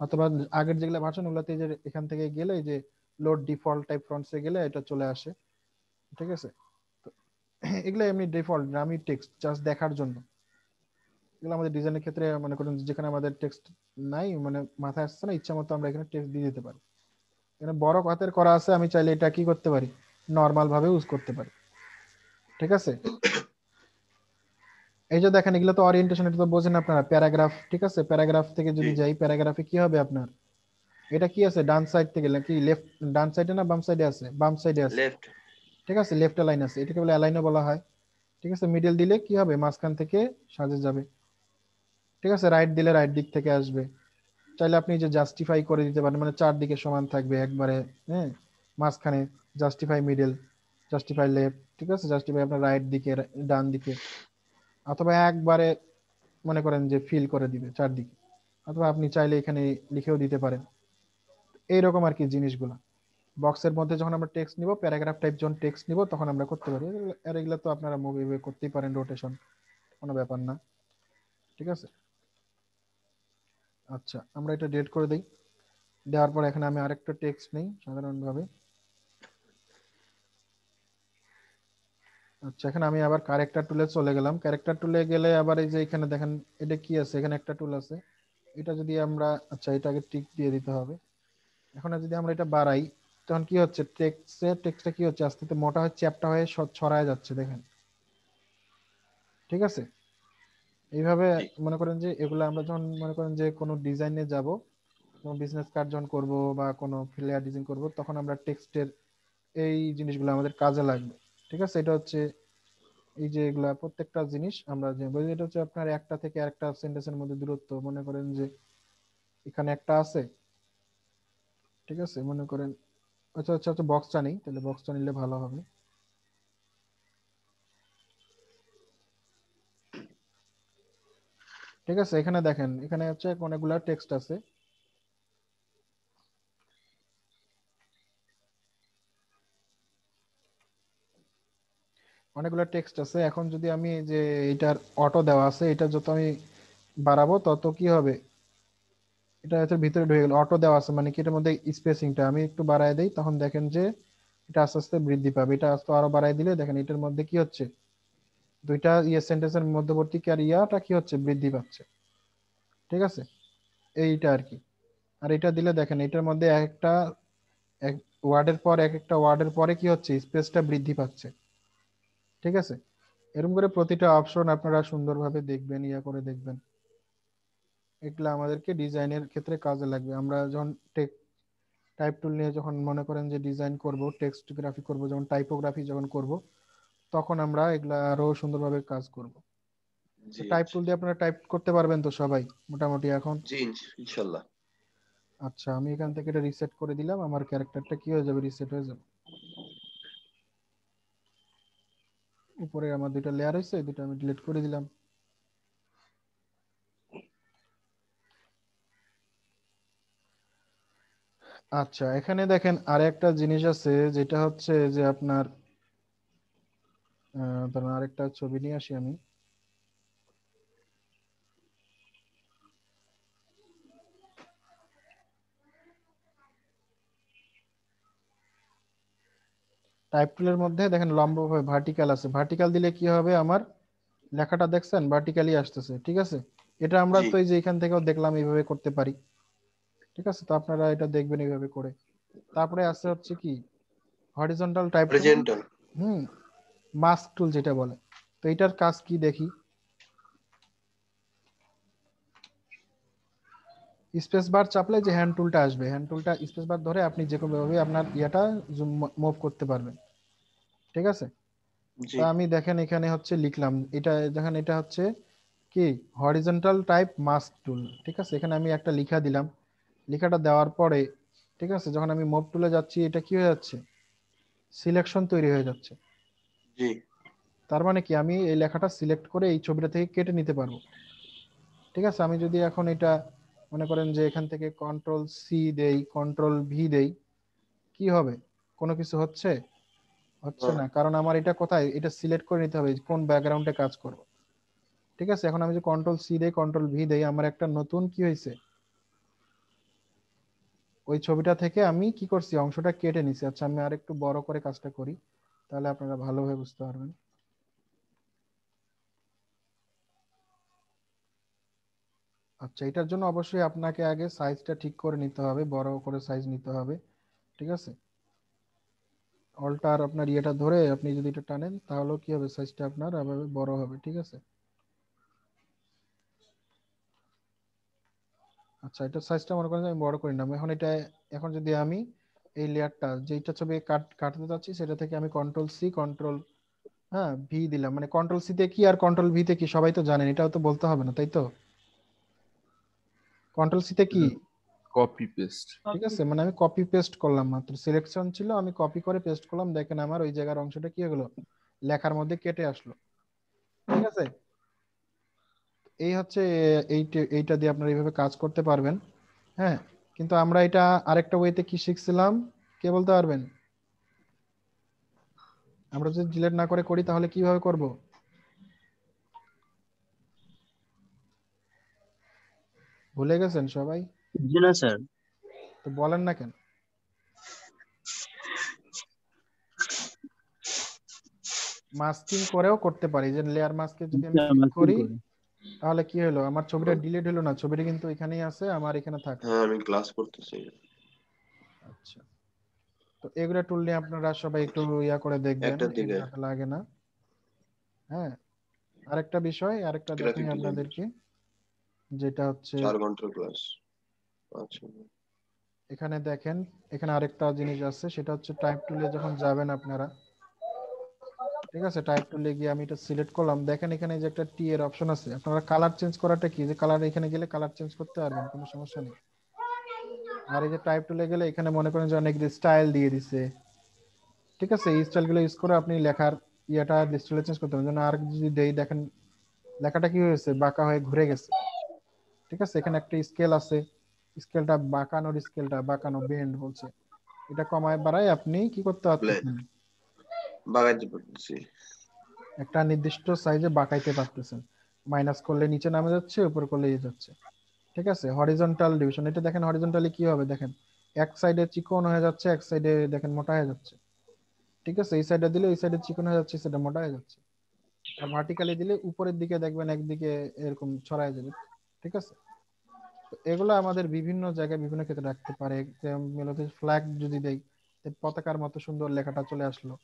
অথবা আগের যেগুলা ভার্সন ওগুলাতে যে এখান থেকে গেলে এই যে লোড ডিফল্ট টাইপ ফন্টসে গেলে এটা চলে আসে। ঠিক আছে, তো এগুলো এমনি ডিফল্ট ডামি টেক্সট, জাস্ট দেখার জন্য। এগুলো আমাদের ডিজাইনের ক্ষেত্রে মনে করেন যেখানে আমাদের টেক্সট নাই, মানে মাথায় আসছে না, ইচ্ছা মতো আমরা এখানে টেক্সট দিয়ে দিতে পারি। এখানে বড় হাতের করা আছে, আমি চাইলে এটা কি করতে পারি, নর্মাল ভাবে ইউজ করতে পারি। ঠিক আছে, এই যে দেখেন এগুলো তো ওরিয়েন্টেশন, এটা তো বোঝেন আপনারা, প্যারাগ্রাফ। ঠিক আছে, প্যারাগ্রাফ থেকে যদি যাই, প্যারাগ্রাফে কি হবে আপনার, এটা কি আছে, ডান সাইড থেকে কি লেফট, ডান সাইডে না বাম সাইডে আছে, বাম সাইডে আছে,
লেফট।
ঠিক আছে, লেফট লাইন আছে, এটাকে বলে অ্যালাইনও বলা হয়। ঠিক আছে, মিডল দিলে কি হবে, মাঝখান থেকে সাজে যাবে। ঠিক আছে, রাইট দিলে রাইট দিক থেকে আসবে। চাইলে আপনি যে জাস্টিফাই করে দিতে পারেন, মানে চারদিকে সমান থাকবে একবারে, হ্যাঁ, মাঝখানে জাস্টিফাই মিডল, জাস্টিফাই লেফট, ঠিক আছে, জাস্টিফাই আপনার রাইট দিকে, ডান দিকে, অথবা একবারে মনে করেন যে ফিল করে দিবে চারদিকে, অথবা আপনি চাইলে এখানে লিখেও দিতে পারেন। এইরকম আর কি জিনিসগুলো বক্সের মধ্যে যখন আমরা টেক্সট নিব, প্যারাগ্রাফ টাইপ যখন টেক্সট নিব, তখন আমরা করতে পারি। আর এগুলো তো আপনারা মুভি করতেই পারেন, রোটেশন, কোনো ব্যাপার না। ঠিক আছে, আচ্ছা, আমরা এটা ডিলিট করে দিই। দেওয়ার পর এখানে আমি আরেকটা টেক্সট নেই সাধারণভাবে। আচ্ছা, এখানে আমি আবার ক্যারেক্টার টুলে চলে গেলাম। ক্যারেক্টার টুলে গেলে আবার এই যে এখানে দেখেন এটা কি আছে, এখানে একটা টুল আছে, এটা যদি আমরা, আচ্ছা, এটাকে টিক দিয়ে দিতে হবে। এখন যদি আমরা এটা বাড়াই, তখন কি হচ্ছে, টেক্সটটা কি হচ্ছে, আস্তে আস্তে মোটা হচ্ছে, চ্যাপ্টা হয়ে ছড়ায় যাচ্ছে, দেখেন। ঠিক আছে, এইভাবে মনে করেন যে এগুলো আমরা যখন মনে করেন যে কোনো ডিজাইনে যাব, যেমন বিজনেস কার্ড যখন করব বা কোনো ফ্লেয়ার ডিজাইন করব, তখন আমরা টেক্সটের এই জিনিসগুলো আমাদের কাজে লাগবে। ঠিক আছে, এটা হচ্ছে এই যে এগুলা প্রত্যেকটা জিনিস আমরা যে বলি, এটা হচ্ছে আপনার একটা থেকে আরেকটা সেন্টেন্সের মধ্যে দূরত্ব, মনে করেন যে এখানে একটা আছে, ঠিক আছে, মনে করেন, আচ্ছা আচ্ছা আচ্ছা, বক্সটা নেই, তাহলে বক্সটা নিলে ভালো হবে। ঠিক আছে, এখানে দেখেন, এখানে হচ্ছে অনেকগুলা টেক্সট আছে। অনেকগুলো টেক্সট আছে। এখন যদি আমি যে এটার অটো দেওয়া আছে, এটা যত আমি বাড়াবো তত কি হবে, এটা হচ্ছে ভিতরে ঢুকে গেল, অটো দেওয়া আছে মানে কি, এটার মধ্যে স্পেসিংটা আমি একটু বাড়ায় দেই, তখন দেখেন যে এটা আস্তে আস্তে বৃদ্ধি পাবে। এটা আস্তে আরো বাড়ায় দিলে দেখেন এটার মধ্যে কি হচ্ছে, দুইটা সেন্টেন্সের মধ্যবর্তী কি আর ইয়াটা কি হচ্ছে, বৃদ্ধি পাচ্ছে। ঠিক আছে, এইটা আর কি। আর এটা দিলে দেখেন এটার মধ্যে একটা এক ওয়ার্ডের পর একটা ওয়ার্ডের পরে কি হচ্ছে, স্পেসটা বৃদ্ধি পাচ্ছে। ঠিক আছে, এরকম করে প্রতিটা অপশন আপনারা সুন্দরভাবে দেখবেন, ইয়া করে দেখবেন। এগুলো আমাদেরকে ডিজাইনের ক্ষেত্রে কাজে লাগবে। আমরা যখন টাইপ টুল নিয়ে যখন মনে করেন যে ডিজাইন করব, টেক্সট গ্রাফি করব, যেমন টাইপোগ্রাফি যখন করব, তখন আমরা এগুলা আরো সুন্দরভাবে কাজ করব। তো টাইপ টুল দিয়ে আপনারা টাইপ করতে পারবেন তো সবাই মোটামুটি এখন?
জি, ইনশাআল্লাহ।
আচ্ছা, আমি এখান থেকে এটা রিসেট করে দিলাম, আমার ক্যারেক্টারটা কি হয়ে যাবে, রিসেট হয়ে যাবে। উপরে আমার দুইটা লেয়ার হয়েছে, দুটো আমি ডিলিট করে দিলাম। আচ্ছা, এখানে দেখেন আর একটা জিনিস আছে, যেটা হচ্ছে যে আপনার ধরুন আরেকটা ছবি নিয়ে আসি আমি। টাইপ টুলের মধ্যে দেখেন লম্বভাবে ভার্টিক্যাল আছে, ভার্টিক্যাল দিলে কি হবে, আমার লেখাটা দেখছেন ভার্টিক্যালি আসতেছে। ঠিক আছে, এটা আমরা তো এই যে এখান থেকেও দেখলাম এইভাবে করতে পারি। ঠিক আছে, তো আপনারা এটা দেখবেন এইভাবে করে। তারপরে আছে হচ্ছে কি horizontal type tool,
horizontal
mask tool যেটা বলে। তো এটার কাজ কি দেখি। স্পেস বার চাপলে যে হ্যান্ড টুলটা আসবে, হ্যান্ড টুলটা স্পেস বার ধরে আপনি যে কোনো ভাবে আপনার ইয়াটা মুভ করতে পারবেন, ঠিক আছে।
জি
তো আমি দেখেন এখানে হচ্ছে লিখলাম, এটা দেখেন এটা হচ্ছে কি হরিজন্টাল টাইপ মাস্ক টুল, ঠিক আছে। এখানে আমি একটা লিখা দিলাম, লেখাটা দেওয়ার পরে ঠিক আছে, যখন আমি মুভ টুলে যাচ্ছি এটা কি হয়ে যাচ্ছে, সিলেকশন তৈরি হয়ে যাচ্ছে।
জি
তার মানে কি আমি এই লেখাটা সিলেক্ট করে এই ছবিটা থেকে কেটে নিতে পারবো, ঠিক আছে। আমি যদি এখন এটা মনে করেন যে এখান থেকে কন্ট্রোল সি দেই, কন্ট্রোল ভি দেই, কি হবে, কোনো কিছু হচ্ছে হচ্ছে না, কারণ আমার এটা কোথায়, এটা সিলেক্ট করে নিতে হবে কোন ব্যাকগ্রাউন্ডে কাজ করব, ঠিক আছে। এখন আমি যে কন্ট্রোল সি দেই, কন্ট্রোল ভি দেই, আমার একটা নতুন কি হয়েছে, ওই ছবিটা থেকে আমি কি করছি, অংশটা কেটে নিছি। আচ্ছা আমি আর একটু বড় করে কাজটা করি, তাহলে আপনারা ভালোভাবে বুঝতে পারবেন। আচ্ছা এটার জন্য অবশ্যই আপনাকে আগে সাইজটা ঠিক করে নিতে হবে, বড় করে সাইজ নিতে হবে, ঠিক আছে। অল্টার আপনার ইয়েটা ধরে আপনি যদি এটা টানেন তাহলে কি হবে, সাইজটা আপনার এভাবে বড় হবে, ঠিক আছে। আচ্ছা এটা সাইজটা মনে করেন যে আমি বড় করে নিলাম। এখন এটা, এখন যদি আমি এই লেয়ারটা যেটা ছবি কাটতে যাচ্ছি সেটা থেকে আমি কন্ট্রোল সি কন্ট্রোল ভি দিলাম, মানে কন্ট্রোল সি তে কি আর কন্ট্রোল ভি তে কি সবাই তো জানেন, এটাও তো বলতে হবে না তাই তো। কন্ট্রোল সি তে কি
কপি পেস্ট।
ঠিক আছে, মানে আমি কপি পেস্ট করলাম, মাত্র সিলেকশন ছিল আমি কপি করে পেস্ট করলাম, দেখেন আমার ওই জায়গার অংশটা কি হলো, লেখার মধ্যে কেটে আসলো, ঠিক আছে। এই হচ্ছে এইটা দিয়ে আপনারা এইভাবে কাজ করতে পারবেন, হ্যাঁ। কিন্তু আমরা এটা আরেকটা ওয়েতে কি শিখছিলাম, কে বলতে পারবেন, আমরা যদি ডিলিট না করে করি তাহলে কিভাবে করব, ভুলে গেছেন সবাই?
জি না স্যার।
তো বলেন না কেন? মাস্কিং করেও করতে পারি, যে লেয়ার মাস্কে যদি আমি ক্লিক করি তাহলে কি হলো, আমার ছবিটা ডিলিট হলো না, ছবিটা কিন্তু এখানেই আছে, আমার এখানে থাকে।
হ্যাঁ আমি ক্লাস করতেছি।
আচ্ছা তো এগুলা টুল নিয়ে আপনারা সবাই একটু ইয়া করে দেখবেন,
একটার দিকে
এগুলাতে লাগে না, হ্যাঁ। আরেকটা বিষয়, আরেকটা
গ্রাফিক
দেখাই
ডিজাইন
আপনাদেরকে, যেটা হচ্ছে
4 ঘন্টার ক্লাস। আচ্ছা
এখানে দেখেন, এখানে আরেকটা জিনিস আছে, সেটা হচ্ছে টাইপ টুলে যখন যাবেন আপনারা, ঠিক আছে, টাইপ টুলে গিয়ে আমি এটা সিলেক্ট করলাম, দেখেন এখানে যে একটা টি এর অপশন আছে, আপনারা কালার চেঞ্জ করাটা কি, যে কালার এখানে গেলে কালার চেঞ্জ করতে পারবেন, কোনো সমস্যা নেই। আর এই যে টাইপ টুলে গেলে এখানে মনে করেন যে অনেক স্টাইল দিয়ে দিছে, ঠিক আছে, এই স্টাইলগুলো ইউজ করে আপনি লেখার ইয়েটা ডিসপ্লে চেঞ্জ করতে পারবেন। আর যদি দেই দেখেন লেখাটা কি হয়েছে, বাঁকা হয়ে ঘুরে গেছে, ঠিক আছে। এখানে একটা স্কেল আছে, স্কেলটা বাঁকানোর, স্কেলটা বাঁকানো বেন্ড বলছে, এটা কমায় বাড়ায় আপনি কি করতে পারতেছেন,
বাগাইতে পারতেছি,
একটা নির্দিষ্ট সাইজে বাঁকাইতে পারতেছেন। মাইনাস করলে নিচে নামে যাচ্ছে, উপর করলে এই যাচ্ছে, ঠিক আছে। হরিজন্টাল ডিভিশন, এটা দেখেন হরিজন্টালি কি হবে, দেখেন এক সাইডে চিকন হয়ে যাচ্ছে, এক সাইডে দেখেন মোটা হয়ে যাচ্ছে, ঠিক আছে। এই সাইডে দিলে এই সাইডে চিকন হয়ে যাচ্ছে, সেটা মোটা হয়ে যাচ্ছে। আর ভার্টিক্যালি দিলে উপরের দিকে দেখবেন একদিকে এরকম ছড়ায় যাবে, ঠিক আছে। তো এগুলো আমাদের বিভিন্ন জায়গায় বিভিন্ন ক্ষেত্রে রাখতে পারে। ফ্ল্যাগ যদি দেই, পতাকার মতো সুন্দর লেখাটা চলে আসলো,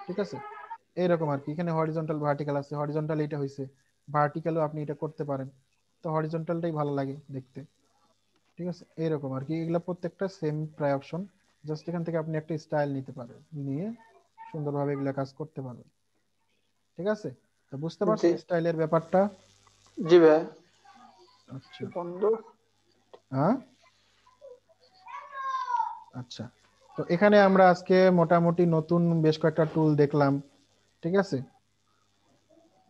ঠিক আছে। এইরকম আর কি, এখানে হরিজন্টাল ভার্টিক্যাল আছে, হরিজন্টাল এটা হইছে, ভার্টিক্যালও আপনি এটা করতে পারেন, তো হরিজন্টালটাই ভালো লাগে দেখতে, ঠিক আছে। এইরকম আর কি, এগুলো প্রত্যেকটা সেম প্রায় অপশন, জাস্ট এখান থেকে আপনি একটা স্টাইল নিতে পারবেন, নিয়ে সুন্দরভাবে এগুলা কাজ করতে পারবেন, ঠিক আছে। তো বুঝতে পারছেন স্টাইলের ব্যাপারটা?
জি ভাই।
আচ্ছা
বন্ধ।
হ্যাঁ আচ্ছা, তো এখানে আমরা আজকে মোটামুটি নতুন বেশ কয়েকটা টুল দেখলাম, ঠিক আছে।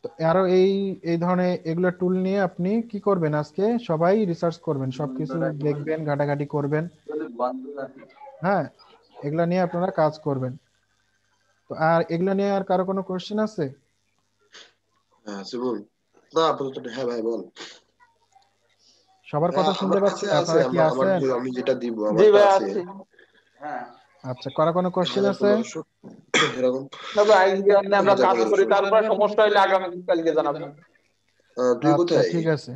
তো আরো এই এই ধরনের এগুলো টুল নিয়ে আপনি কি করবেন, আজকে সবাই রিসার্চ করবেন, সবকিছু দেখবেন, ঘাটাঘাটি করবেন, হ্যাঁ, এগুলা নিয়ে আপনারা কাজ করবেন। তো আর এগুলা নিয়ে আর কারো কোনো কোশ্চেন আছে?
হ্যাঁ সিবুল না আপাতত, হ্যাঁ ভাই বল।
সবার কথা শুনতে
আমার
পাচ্ছি,
কাছে আছে,
আপনারা কি
আমার
আছেন?
আমি যেটা দিব
জি
আমার
ভাই
কাছে
আছে।
আচ্ছা কারো কোনো কোশ্চেন আছে?
1500 এরকম।
না ভাই আজকে আমরা কাজ করি, তারপর সমস্যা হলে আগামী কালকে জানাবেন।
তুই
আচ্ছা
কোথায়?
ঠিক আছে।